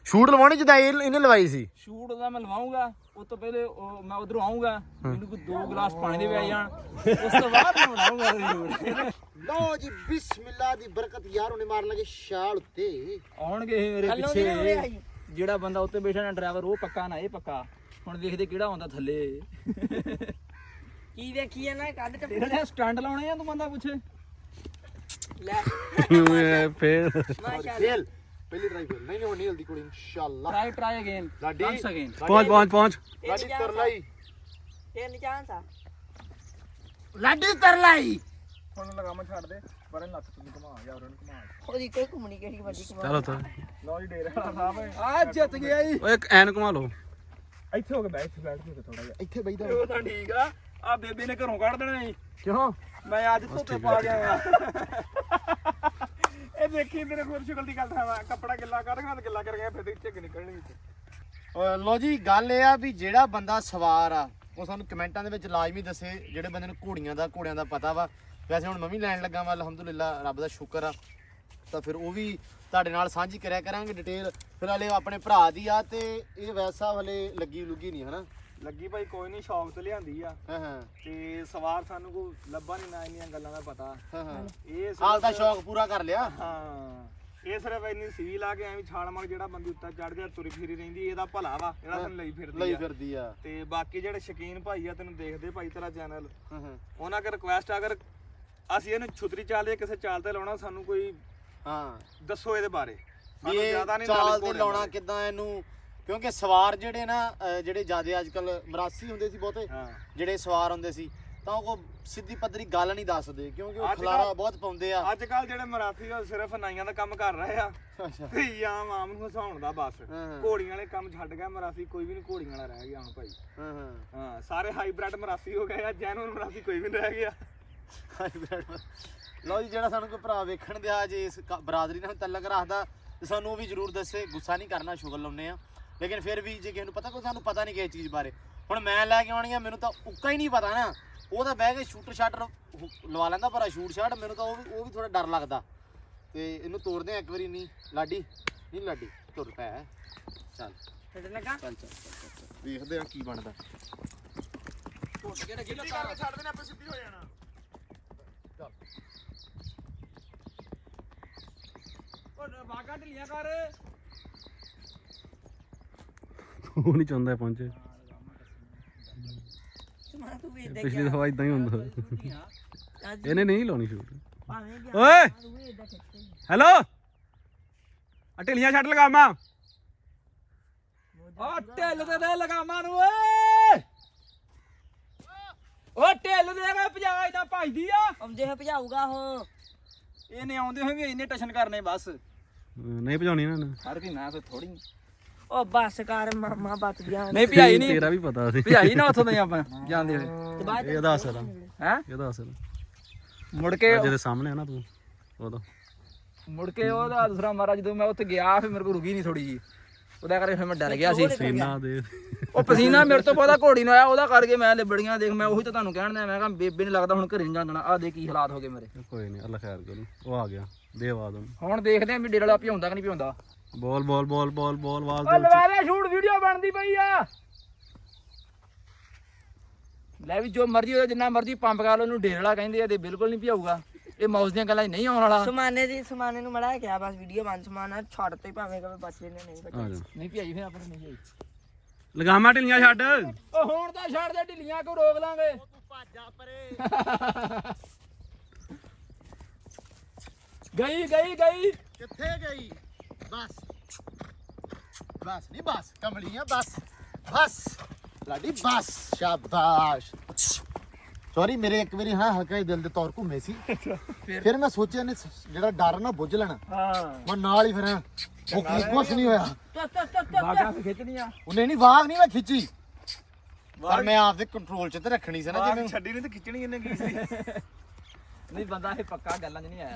Speaker 1: ਸ਼ੂਟ ਲਵਾਉਣੀ ਜਿੱਦਾਂ ਇਹਨੇ ਲਵਾਈ ਸੀ।
Speaker 6: ਸ਼ੂਟ ਦਾ ਮੈਂ ਲਵਾਉਂਗਾ ਉਸ ਤੋਂ ਪਹਿਲੇ ਮੈਂ ਉਧਰੋਂ ਆਉਂਗਾ ਮੈਨੂੰ ਕੋਈ 2 ਗਲਾਸ ਪਾਣੀ ਦੇ ਪੈ ਜਾਣ ਉਸ ਤੋਂ ਬਾਅਦ ਮੈਂ ਬਣਾਉਂਗਾ ਸ਼ੂਟ।
Speaker 1: ਲਓ ਜੀ ਬਿਸਮਿਲ੍ਲਾ ਦੀ ਬਰਕਤ ਯਾਰ ਉਹਨੇ ਮਾਰਨ ਲੱਗੇ ਛਾਲ ਉੱਤੇ।
Speaker 6: ਆਉਣਗੇ ਇਹ ਮੇਰੇ ਪਿੱਛੇ ਜਿਹੜਾ ਬੰਦਾ ਉੱਤੇ ਬੈਠਾ ਨਾ ਡਰਾਈਵਰ ਉਹ ਪੱਕਾ ਨਾ ਇਹ ਪੱਕਾ। ਹੁਣ ਦੇਖਦੇ ਕਿਹੜਾ ਆਉਂਦਾ ਥੱਲੇ।
Speaker 5: ਕੀ ਵੇਖੀ ਨਾ ਕੱਢ ਤੇ
Speaker 6: ਤੇਰੇ ਸਟੈਂਡ ਲਾਉਣੇ ਆ ਤੂੰ ਬੰਦਾ ਪੁੱਛੇ
Speaker 5: ਲੈ
Speaker 4: ਫੇਰ
Speaker 5: ਮਾਸ਼ਾਅੱਲਾ
Speaker 1: ਪਹਿਲੀ ਟਰਾਈ ਫਿਰ ਨਹੀਂ ਹੋਣੀ ਹਲਦੀ ਕੁੜੀ ਇਨਸ਼ਾਅੱਲਾ।
Speaker 6: Try again
Speaker 1: Laddi
Speaker 6: once again
Speaker 4: ਪਹੁੰਚ
Speaker 1: ਲਾਡੀ ਕਰ ਲਈ
Speaker 5: ਤਿੰਨ ਚਾਂਸ ਆ
Speaker 6: ਲਾਡੀ ਤਰ ਲਾਈ
Speaker 3: ਹੁਣ ਲਗਾਮ ਛੱਡ ਦੇ ਪਰ ਇਹ ਲੱਤ ਤੂੰ ਘੁਮਾ ਜਾ ਉਹਨੂੰ ਘੁਮਾ।
Speaker 5: ਉਹਦੀ ਕੋਈ ਘੁੰਮਣੀ ਕਿਹੜੀ ਮਰਜ਼ੀ ਘੁਮਾ।
Speaker 4: ਚਲੋ ਤਾਂ
Speaker 3: ਲਓ ਜੀ ਡੇਰਾ ਵਾਲਾ ਸਾਹਿਬ
Speaker 6: ਆ ਜਿੱਤ ਗਿਆ ਈ।
Speaker 4: ਓਏ ਇੱਕ ਐਨ ਘੁਮਾ ਲਓ।
Speaker 3: ਇੱਥੇ ਹੋ ਕੇ ਬੈਠ ਕੇ ਥੋੜਾ ਜਿਹਾ
Speaker 1: ਇੱਥੇ ਬਈਦਾ
Speaker 6: ਉਹ ਤਾਂ ਠੀਕ ਆ ਬੇਬੇ ਨੇ ਘਰੋਂ ਕੱਢ ਦੇਣਾ ਈ।
Speaker 1: ਕਿਉਂ
Speaker 6: ਮੈਂ ਅੱਜ ਧੋਤੇ ਪਾ ਗਿਆ ਆ।
Speaker 3: ਇਹ ਦੇਖੀ ਤੇਰੇ ਖੁਦ ਸ਼ਕਲ ਦੀ ਗੱਲ ਥਾਵਾ ਕੱਪੜਾ ਗਿੱਲਾ ਕਰ ਗਿਆ ਗਿੱਲਾ ਕਰ ਗਿਆ ਫਿਰ ਤੇ ਝੱਗ ਨਿਕਲਣੀ ਵਿੱਚ।
Speaker 1: ਲੋ ਜੀ ਗੱਲ ਇਹ ਆ ਵੀ ਜਿਹੜਾ ਬੰਦਾ ਸਵਾਰ ਆ ਉਹ ਸਾਨੂੰ ਕਮੈਂਟਾਂ ਦੇ ਵਿੱਚ ਲਾਜ਼ਮੀ ਦੱਸੇ ਜਿਹੜੇ ਬੰਦੇ ਨੂੰ ਘੋੜਿਆਂ ਦਾ ਪਤਾ ਵਾ। ਵੈਸੇ ਹੁਣ ਮੈਂ ਵੀ ਲੈਣ ਲੱਗਾ ਵਾ ਅਲਹਮਦੁਲਿਲਾ ਰੱਬ ਦਾ ਸ਼ੁਕਰ ਆ। ਤਾਂ ਫਿਰ ਉਹ ਵੀ ਤੁਹਾਡੇ ਨਾਲ ਸਾਂਝੀ ਕਰਿਆ ਕਰਾਂਗੇ ਡਿਟੇਲ। ਫਿਰ ਹਲੇ ਆਪਣੇ ਭਰਾ ਦੀ ਆ ਤੇ ਇਹ ਵੈਸਾ ਹਲੇ ਲੱਗੀ ਲੁੱਗੀ ਨਹੀਂ ਹਨਾ।
Speaker 3: ਲੱਗੀ ਭਾਈ ਕੋਈ ਨਹੀਂ ਸ਼ੌਕ ਤੇ ਲਿਆਂਦੀ ਆ
Speaker 1: ਹਾਂ ਹਾਂ
Speaker 3: ਤੇ ਸਵਾਰ ਸਾਨੂੰ ਕੋਈ ਲੱਭਾ ਨਹੀਂ ਨਾ ਇੰਨੀਆਂ ਗੱਲਾਂ ਦਾ ਪਤਾ।
Speaker 1: ਹਾਂ ਹਾਂ
Speaker 3: ਇਹ
Speaker 1: ਹਾਲ ਦਾ ਸ਼ੌਕ ਪੂਰਾ ਕਰ ਲਿਆ।
Speaker 3: ਹਾਂ ਇਹ ਸਿਰਫ ਇੰਨੀ ਸੀ ਲਾ ਕੇ ਐਵੇਂ ਛਾਲ ਮਾਰ ਜਿਹੜਾ ਬੰਦੀ ਉੱਤੇ ਚੜ ਜਾ ਤੁਰੀ ਫਿਰੀ ਰਹਿੰਦੀ ਇਹਦਾ ਭਲਾ ਵਾ ਜਿਹੜਾ ਸਾਨੂੰ ਲਈ ਫਿਰਦੀ ਆ। ਤੇ ਬਾਕੀ ਜਿਹੜੇ ਸ਼ੌਕੀਨ ਭਾਈ ਆ ਤੈਨੂੰ ਦੇਖਦੇ ਭਾਈ ਤੇਰਾ ਚੈਨਲ
Speaker 1: ਹਾਂ ਹਾਂ
Speaker 3: ਉਹਨਾਂ ਕਰ ਰਿਕੁਐਸਟ ਅਗਰ ਅਸੀਂ ਇਹਨੂੰ ਛੁਤਰੀ ਚਾਲ ਦੇ ਕਿਸੇ ਚਾਲ ਤੇ ਲਾਉਣਾ ਸਾਨੂੰ ਕੋਈ
Speaker 1: ਹਾਂ
Speaker 3: ਦੱਸੋ ਇਹਦੇ ਬਾਰੇ।
Speaker 1: ਵੀ ਇਹ ਚਾਲ ਤੇ ਲਾਉਣਾ ਕਿੱਦਾਂ ਇਹਨੂੰ ਕਿਉਂਕਿ ਸਵਾਰ ਜਿਹੜੇ ਨਾ ਜਿਹੜੇ ਜਿਆਦੇ ਅੱਜ ਕੱਲ ਮਰਾਸੀ ਹੁੰਦੇ ਸੀ ਬਹੁਤੇ ਜਿਹੜੇ ਸਵਾਰ ਹੁੰਦੇ ਸੀ ਤਾਂ ਉਹ ਸਿੱਧੀ ਪੱਧਰੀ ਗੱਲ ਨਹੀਂ ਦੱਸਦੇ ਕਿਉਂਕਿ ਉਹ ਖਲਾਰਾ ਬਹੁਤ ਪਾਉਂਦੇ ਆ।
Speaker 3: ਅੱਜ ਕੱਲ ਜਿਹੜੇ ਮਰਾਸੀ ਉਹ ਸਿਰਫ ਨਾਈਆਂ ਦਾ ਕੰਮ ਕਰ ਰਹੇ ਆ ਤੇ ਆਮ ਨੂੰ ਹਸਾਉਣ ਦਾ ਬਸ। ਘੋੜੀਆਂ ਵਾਲੇ ਕੰਮ ਛੱਡ ਗਿਆ ਮਰਾਸੀ ਕੋਈ ਵੀ ਨਹੀਂ ਘੋੜੀਆਂ ਵਾਲਾ ਰਹਿ ਗਿਆ ਹੁਣ ਭਾਈ। ਹਾਂ ਸਾਰੇ ਹਾਈਬ੍ਰਿਡ ਮਰਾਸੀ ਹੋ ਗਏ ਆ ਜੈਨੂਨ ਮਰਾਸੀ ਕੋਈ ਵੀ ਨਹੀਂ ਰਹਿ ਗਿਆ।
Speaker 1: ਲਓ ਜੀ ਜਿਹੜਾ ਸਾਨੂੰ ਕੋਈ ਭਰਾ ਵੇਖਣ ਦਿਆ ਜੇ ਇਸ ਬਰਾਦਰੀ ਨਾਲ ਤਲਕ ਰੱਖਦਾ ਤੇ ਸਾਨੂੰ ਉਹ ਵੀ ਜ਼ਰੂਰ ਦੱਸੇ। ਗੁੱਸਾ ਨਹੀਂ ਕਰਨਾ ਸ਼ੁਗਰ ਲਾਉਨੇ ਆ ਲੇਕਿਨ ਫਿਰ ਵੀ ਜੇ ਕਿਸੇ ਨੂੰ ਪਤਾ ਕੋਈ ਸਾਨੂੰ ਪਤਾ ਨਹੀਂ ਕਿਸੇ ਚੀਜ਼ ਬਾਰੇ। ਹੁਣ ਮੈਂ ਲੈ ਕੇ ਆਉਣੀ ਆ ਮੈਨੂੰ ਤਾਂ ਉੱਕਾ ਹੀ ਨਹੀਂ ਪਤਾ ਨਾ। ਉਹ ਤਾਂ ਬਹਿ ਕੇ ਸ਼ੂਟਰ ਸ਼ਾਟਰ ਲਵਾ ਲੈਂਦਾ ਪਰ ਸ਼ੂਟ ਸ਼ਾਟ ਮੈਨੂੰ ਤਾਂ ਉਹ ਵੀ ਥੋੜਾ ਡਰ ਲੱਗਦਾ। ਤੇ ਇਹਨੂੰ ਤੋੜਦੇ ਆ ਇੱਕ ਵਾਰੀ। ਨਹੀਂ ਲਾਡੀ ਨਹੀਂ ਲਾਡੀ ਤੁਰ ਪੈ ਚੱਲ ਚੱਲ ਵੇਖਦੇ ਆ ਕੀ ਬਣਦਾ।
Speaker 3: ਛੱਡ ਦੇਣਾ ਆਪੇ ਸਿੱਧੀ ਹੋ ਜਾਣਾ।
Speaker 6: ਉਹ ਬਾਗਾ ਢਿੱਲੀਆਂ ਕਰ
Speaker 4: ਉਹ ਨਹੀਂ ਚਾਹੁੰਦਾ ਪਹੁੰਚੇ।
Speaker 5: ਸਮਾਨ ਤੂੰ ਵੀ
Speaker 4: ਪਿਛਲੀ ਦਫਾ ਇਦਾਂ ਹੀ ਹੁੰਦਾ।
Speaker 5: ਅੱਜ
Speaker 4: ਇਹਨੇ ਨਹੀਂ ਲਾਉਣੀ ਸ਼ੂਟ।
Speaker 5: ਭਾਵੇਂ ਗਿਆ
Speaker 4: ਓਏ
Speaker 5: ਤੂੰ ਵੀ ਇਦਾਂ ਖਿੱਚਦੇ
Speaker 4: ਹੈਲੋ ਆ ਢਿੱਲੀਆਂ ਛੱਡ ਲਗਾਵਾਂ।
Speaker 6: ਉਹ ਢਿੱਲ ਦੇ ਲਗਾਮਾਂ ਨੂੰ ਓਏ। ਉਹ ਢਿੱਲ ਦੇ ਕੇ ਭਜਾ ਇਦਾਂ ਭਜਦੀ ਆ।
Speaker 5: ਆਉਂਦੇ ਹੋ ਭਜਾਊਗਾ ਉਹ।
Speaker 6: ਇਹਨੇ ਆਉਂਦੇ ਹੋਏ ਵੀ ਇੰਨੇ ਟਸ਼ਨ ਕਰਨੇ ਬਸ।
Speaker 4: ਨਹੀਂ ਭਜਾਉਣੀ ਇਹਨਾਂ ਨੇ।
Speaker 6: ਹਰ ਕੀ ਮੈਂ ਫਿਰ ਥੋੜੀ
Speaker 5: ਉਹ ਬੱਸ ਕਰ ਮਾਮਾ ਬਚ ਗਿਆ।
Speaker 6: ਨਹੀਂ ਭਜਾਈ ਨਹੀਂ
Speaker 4: ਤੇਰਾ ਵੀ ਪਤਾ ਸੀ।
Speaker 6: ਭਜਾਈ ਨਾ ਉੱਥੋਂ ਦੇ ਆਪਾਂ ਜਾਂਦੇ ਹੋਏ
Speaker 5: ਤੇ ਬਾਅਦ
Speaker 4: ਇਹਦਾ ਅਸਰ ਆ
Speaker 6: ਹੈ
Speaker 4: ਇਹਦਾ ਅਸਰ
Speaker 6: ਮੁੜ ਕੇ
Speaker 4: ਜਿਹਦੇ ਸਾਹਮਣੇ ਆ ਨਾ ਤੂੰ ਉਹਦਾ
Speaker 6: ਉਹਦਾ ਦੂਸਰਾ ਮਾਰਾ ਜਦੋਂ ਮੈਂ ਉੱਥੇ ਗਿਆ ਫਿਰ ਮੇਰੇ ਕੋਲ ਰੁਕੀ ਨਹੀਂ ਥੋੜੀ ਜੀ ਉਹਦਾ ਕਰਕੇ ਫਿਰ ਮੈਂ ਡਰ ਗਿਆ ਸੀ।
Speaker 4: ਸੀਨਾ ਦੇ
Speaker 6: ਉਹ ਪਸੀਨਾ ਮੇਰੇ ਤੋਂ ਪਤਾ ਘੋੜੀ ਨੂੰ ਆਇਆ ਉਹਦਾ ਕਰਕੇ ਮੈਂ ਲਿਬੜੀਆਂ ਦੇਖ ਮੈਂ ਉਹੀ ਤਾਂ ਤੁਹਾਨੂੰ ਕਹਿਣ ਦਿਆ ਮੈਂ ਕਿਹਾ ਬੇਬੇ ਨੇ ਲੱਗਦਾ ਹੁਣ ਘਰੇ ਨਹੀਂ ਜਾਣਾ। ਆਹ ਦੇ ਕੀ ਹਾਲਾਤ ਹੋ ਗਏ ਮੇਰੇ।
Speaker 4: ਕੋਈ ਨਹੀਂ ਅੱਲਾ ਖੈਰ ਕਰੂ। ਉਹ ਆ ਗਿਆ ਦੇ ਆਵਾਜ਼ ਉਹਨੂੰ।
Speaker 6: ਹੁਣ ਦੇਖਦੇ ਆਂ ਵੀ ਡੇਰਾ ਵਾਲਾ ਭਿਉਂਦਾ ਕਿ ਨਹੀਂ ਭਿਉਂਦਾ।
Speaker 4: ਬੋਲ ਬੋਲ ਬੋਲ ਬੋਲ ਬੋਲ ਆਵਾਜ਼
Speaker 6: ਓ ਲਵਾ ਲੈ ਸ਼ੂਟ ਵੀਡੀਓ ਬਣਦੀ ਪਈ ਆ ਲੈ ਵੀ ਜੋ ਮਰਜ਼ੀ ਹੋਵੇ ਜਿੰਨਾ ਮਰਜ਼ੀ ਪੰਪ ਕਰ ਲਓ ਉਹਨੂੰ ਢੇਰ ਵਾਲਾ ਕਹਿੰਦੇ ਆ ਤੇ ਬਿਲਕੁਲ ਨਹੀਂ ਭਿਆਊਗਾ ਇਹ ਮੌਜ ਦੀਆਂ ਗੱਲਾਂ 'ਚ ਨਹੀਂ ਆਉਣ ਵਾਲਾ
Speaker 5: ਸਮਾਨੇ ਨੂੰ ਮੜਾ ਕਿਹਾ ਬਸ ਵੀਡੀਓ ਬਣ ਸਮਾਨਾ ਛੱਡ ਤੇ ਭਾਵੇਂ ਕਦੇ ਬੱਚੇ ਨੇ ਨਹੀਂ ਬੱਚੇ
Speaker 4: ਆ ਜਾ
Speaker 6: ਨਹੀਂ ਭਿਆਈ ਫਿਰ ਆਪਣੇ ਨਹੀਂ ਭਿਆਈ
Speaker 4: ਲਗਾਮਾ ਢਿੱਲੀਆਂ ਛੱਡ
Speaker 6: ਓ ਹੁਣ ਤਾਂ ਛੱਡ ਦੇ ਢਿੱਲੀਆਂ ਕੋ ਰੋਕ ਲਾਂਗੇ ਤੂੰ ਭਾਜਾ ਪਰੇ ਗਈ
Speaker 1: ਕਿੱਥੇ ਗਈ ਬਸ ਨਹੀਂ ਬਸ ਕਮਲੀਆਂ ਬਸ ਲਾਡੀ ਬਸ ਸ਼ਾਬਾਸ਼ ਸੌਰੀ ਮੇਰੇ ਇੱਕ ਵਾਰੀ ਹਲਕਾ ਜਿਹਾ ਦਿਲ ਦੇ ਤੌਰ ਘੁੰਮੇ ਸੀ ਫਿਰ ਮੈਂ ਸੋਚਿਆ ਨੇ ਜਿਹੜਾ ਡਰ ਨਾ ਬੁੱਝ ਲੈਣਾ
Speaker 3: ਹਾਂ
Speaker 1: ਮੈਂ ਨਾਲ ਹੀ ਫਿਰ ਉਹ ਕੁਛ ਨਹੀਂ ਹੋਇਆ
Speaker 6: ਬਾਗਾ ਖਿੱਚਣੀਆਂ
Speaker 1: ਉਹਨੇ ਨਹੀਂ ਵਾਗ ਨਹੀਂ ਮੈਂ ਖਿੱਚੀ ਪਰ ਮੈਂ ਆਪਦੇ ਕੰਟਰੋਲ 'ਚ ਤੇ ਰੱਖਣੀ ਸੀ ਨਾ
Speaker 3: ਬਾਹਰ
Speaker 1: ਜਿਵੇਂ
Speaker 3: ਛੱਡੀ ਨਹੀਂ ਤੇ ਖਿੱਚਣੀ ਇਹਨੇ ਕੀ ਸੀ
Speaker 6: ਨਹੀਂ ਬੰਦਾ ਇਹ ਪੱਕਾ ਗੱਲਾਂ 'ਚ ਨਹੀਂ ਆਇਆ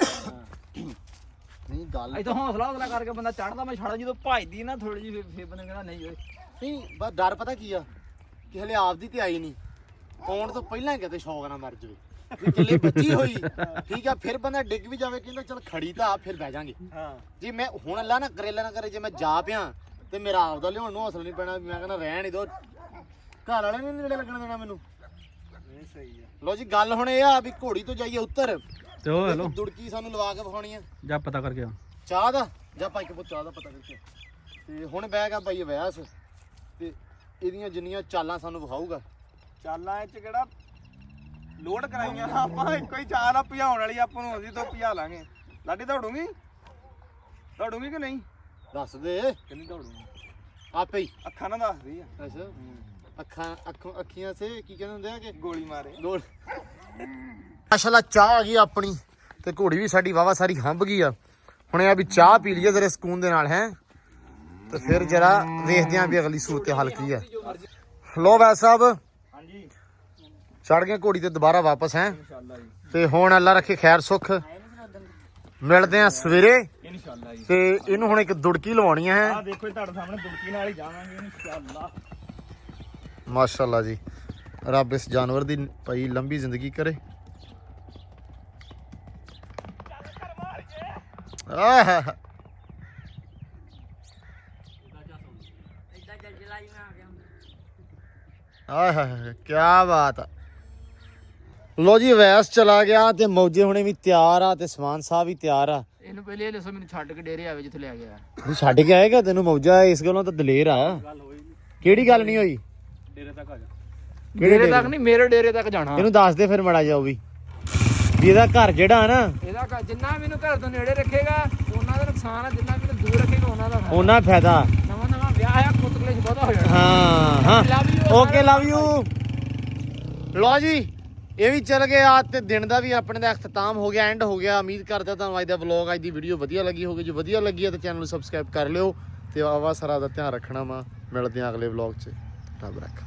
Speaker 1: ਨਹੀਂ ਗੱਲ
Speaker 6: ਇਥੋਂ ਹੌਸਲਾ ਕਰਕੇ ਬੰਦਾ ਚੜਦਾ ਮੈਂ ਛੜਾ ਜਦੋਂ ਭਜਦੀ ਨਾ ਥੋੜੀ ਜਿਹੀ ਫੇਰ ਬੰਦੇ ਕਹਿੰਦਾ ਨਹੀਂ ਓਏ
Speaker 1: ਨਹੀਂ ਬਸ ਡਰ ਪਤਾ ਕੀ ਆ ਕਿ ਹਲੇ ਆਪਦੀ ਤੇ ਆਈ ਨਹੀਂ ਆਉਣ ਤੋਂ ਪਹਿਲਾਂ ਕਿਤੇ ਸ਼ੌਕ ਨਾ ਮਰ ਜਾਵੇ ਵੀ ਕਿੱਲੇ ਬੱਚੀ ਹੋਈ ਠੀਕ ਆ ਫਿਰ ਬੰਦਾ ਡਿੱਗ ਵੀ ਜਾਵੇ ਕਹਿੰਦਾ ਚਲ ਖੜੀ ਤਾਂ ਆ ਫਿਰ ਬਹਿ ਜਾਾਂਗੇ
Speaker 3: ਹਾਂ
Speaker 1: ਜੀ ਮੈਂ ਹੁਣ ਅੱਲਾ ਨਾ ਕਰੇ ਜੇ ਮੈਂ ਜਾ ਪਿਆ ਤੇ ਮੇਰਾ ਆਪਦਾ ਲਿਆਉਣ ਨੂੰ ਹੌਸਲਾ ਨਹੀਂ ਪੈਣਾ ਮੈਂ ਕਹਿੰਦਾ ਰਹਿਣ ਹੀ ਦੋ ਘਰ ਵਾਲੇ ਨੇ ਨੇੜੇ ਲੱਗਣ ਦੇਣਾ ਮੈਨੂੰ
Speaker 3: ਇਹ ਸਹੀ ਆ
Speaker 1: ਲੋ ਜੀ ਗੱਲ ਹੁਣ ਇਹ ਆ ਵੀ ਘੋੜੀ ਤੋਂ ਜਾਈਏ ਉੱਤਰ
Speaker 4: ਤੇ ਉਹ ਹੈਲੋ
Speaker 1: ਦੁੜਕੀ ਸਾਨੂੰ ਲਵਾ ਕੇ ਵਿਖਾਉਣੀ ਆ
Speaker 4: ਜਾ ਪਤਾ ਕਰਕੇ ਆ
Speaker 1: ਚਾਹ ਦਾ ਜਾਂ ਭਾਈ ਕੇ ਚਾਹ ਦਾ ਪਤਾ ਕਰਕੇ ਤੇ ਹੁਣ ਬਹਿ ਗਿਆ ਭਾਈ ਵੈਸ ਤੇ ਇਹਦੀਆਂ ਜਿੰਨੀਆਂ ਚਾਲਾਂ ਸਾਨੂੰ ਵਿਖਾਊਗਾ
Speaker 3: ਚਾਲਾਂ ਚ ਕਿਹੜਾ ਲੋਡ ਕਰਾਈਆਂ ਨਾ ਆਪਾਂ ਇੱਕੋ ਹੀ ਚਾਲ ਆ ਭਜਾਉਣ ਵਾਲੀ ਆਪਾਂ ਨੂੰ ਅਸੀਂ ਤੋਂ ਭਜਾ ਲਾਂਗੇ ਲਾਡੀ ਦੌੜੂਗੀ ਕਿ ਨਹੀਂ
Speaker 1: ਦੱਸ ਦੇ
Speaker 3: ਕਿੰਨੀ ਦੌੜੂਗੀ
Speaker 1: ਆਪੇ ਹੀ
Speaker 3: ਅੱਖਾਂ ਨਾਲ ਦੱਸਦੀ ਆ
Speaker 1: ਅੱਛਾ ਅੱਖੀਆਂ ਸੇ ਕੀ ਕਹਿੰਦੇ ਹੁੰਦੇ ਆ ਕਿ
Speaker 3: ਗੋਲੀ ਮਾਰੇ
Speaker 1: ਗੋਲ ਮਾਸ਼ਾਅੱਲਾ ਚਾਹ ਆ ਗਈ ਆਪਣੀ ਤੇ ਘੋੜੀ ਵੀ ਸਾਡੀ ਵਾਵਾ ਸਾਰੀ ਹੰਬ ਗਈ ਆ ਹੁਣ ਇਹ ਆ ਵੀ ਚਾਹ ਪੀ ਲਈਏ ਜ਼ਰਾ ਸਕੂਨ ਦੇ ਨਾਲ ਹੈ ਤੇ ਫਿਰ ਜਰਾ ਵੇਖਦੇ ਆਂ ਵੀ ਅਗਲੀ ਸੂਰਤ ਹਾਲ ਕੀ ਆ ਲੋ ਵੈਸ ਸਾਹਿਬ
Speaker 3: ਹਾਂਜੀ
Speaker 1: ਚੜ ਗਏ ਘੋੜੀ ਤੇ ਦੁਬਾਰਾ ਵਾਪਸ ਹੈ
Speaker 3: ਇਨਸ਼ਾਅੱਲਾ ਜੀ
Speaker 1: ਤੇ ਹੁਣ ਅੱਲਾ ਰੱਖੇ ਖੈਰ ਸੁੱਖ ਮਿਲਦੇ ਆ ਸਵੇਰੇ
Speaker 3: ਇਨਸ਼ਾਅੱਲਾ ਜੀ
Speaker 1: ਤੇ ਇਹਨੂੰ ਹੁਣ ਇੱਕ ਦੁੜਕੀ ਲਵਾਉਣੀ ਹੈ
Speaker 3: ਆ ਦੇਖੋ ਇਹ ਤੁਹਾਡੇ ਸਾਹਮਣੇ ਦੁੜਕੀ ਨਾਲ ਹੀ ਜਾਵਾਂਗੇ ਇਨਸ਼ਾਅੱਲਾ
Speaker 1: ਮਾਸ਼ਾਅੱਲਾ ਜੀ ਰੱਬ ਇਸ ਜਾਨਵਰ ਦੀ ਭਾਈ ਲੰਬੀ ਜ਼ਿੰਦਗੀ ਕਰੇ ਆਹ
Speaker 5: ਇਦਾਂ ਜਲਜਲਾ ਜਿਹਾ ਆ ਗਿਆ
Speaker 1: ਆਹ ਕੀ ਬਾਤ ਆ ਲੋ ਜੀ ਵੈਸ ਚਲਾ ਗਿਆ ਤੇ ਮੌਜੇ ਹੁਣੇ ਵੀ ਤਿਆਰ ਆ ਤੇ ਸਮਾਨ ਸਾਹਿਬ ਵੀ ਤਿਆਰ ਆ
Speaker 6: ਇਹਨੂੰ ਪਹਿਲੇ ਇਹ ਦੱਸੋ ਮੈਨੂੰ ਛੱਡ ਕੇ ਡੇਰੇ ਆਵੇ ਜਿੱਥੇ ਲੈ ਗਿਆ
Speaker 1: ਤੂੰ ਛੱਡ ਕੇ ਆਏਗਾ ਤੈਨੂੰ ਮੌਜਾ ਇਸ ਗੱਲੋਂ ਤਾਂ ਦਲੇਰ ਆ ਕਿਹੜੀ ਗੱਲ ਨਹੀਂ ਹੋਈ
Speaker 4: ਡੇਰੇ ਤੱਕ ਆ ਜਾ
Speaker 6: ਡੇਰੇ ਤੱਕ ਨਹੀਂ ਮੇਰੇ ਡੇਰੇ ਤੱਕ ਜਾਣਾ
Speaker 1: ਇਹਨੂੰ ਦੱਸ ਦੇ ਫਿਰ ਮੜਾ ਜਾਓ ਵੀ ਇਹਦਾ ਘਰ ਜਿਹੜਾ ਨਾ
Speaker 6: ਇਹਦਾ ਜਿੰਨਾ ਮੈਨੂੰ ਘਰ ਤੋਂ ਨੇੜੇ ਰੱਖੇਗਾ ਉਹਨਾਂ ਦਾ ਨੁਕਸਾਨ ਆ ਜਿੰਨਾ ਮੈਨੂੰ ਦੂਰ ਰੱਖੇਗਾ ਉਹਨਾਂ ਦਾ ਫਾਇਦਾ।
Speaker 1: ਉਹਨਾਂ ਫਾਇਦਾ
Speaker 6: ਨਵਾਂ ਵਿਆਹ ਆ ਕੁੱਤਲੇ 'ਚ ਬਹੁਤਾ ਹੋ ਜਾਣਾ
Speaker 1: ਹਾਂ
Speaker 6: Love you,
Speaker 1: okay love you ਲੋ ਜੀ ਇਹ ਵੀ ਚੱਲ ਗਿਆ ਤੇ ਦਿਨ ਦਾ ਵੀ ਆਪਣੇ ਦਾ ਇਖਤਤਾਮ ਹੋ ਗਿਆ ਐਂਡ ਹੋ ਗਿਆ ਉਮੀਦ ਕਰਦਾ ਤੁਹਾਨੂੰ ਅੱਜ ਦਾ ਵਲੌਗ ਅੱਜ ਦੀ ਵੀਡੀਓ ਵਧੀਆ ਲੱਗੀ ਹੋਗੀ ਜੇ ਵਧੀਆ ਲੱਗੀ ਹੈ ਤਾਂ ਚੈਨਲ ਨੂੰ ਸਬਸਕ੍ਰਾਈਬ ਕਰ ਲਿਓ ਤੇ ਆਵਾ ਸਾਰਾ ਦਾ ਧਿਆਨ ਰੱਖਣਾ ਵਾ ਮਿਲਦੇ ਆ ਅਗਲੇ ਵਲੌਗ 'ਚ ਰੱਬ ਰੱਖ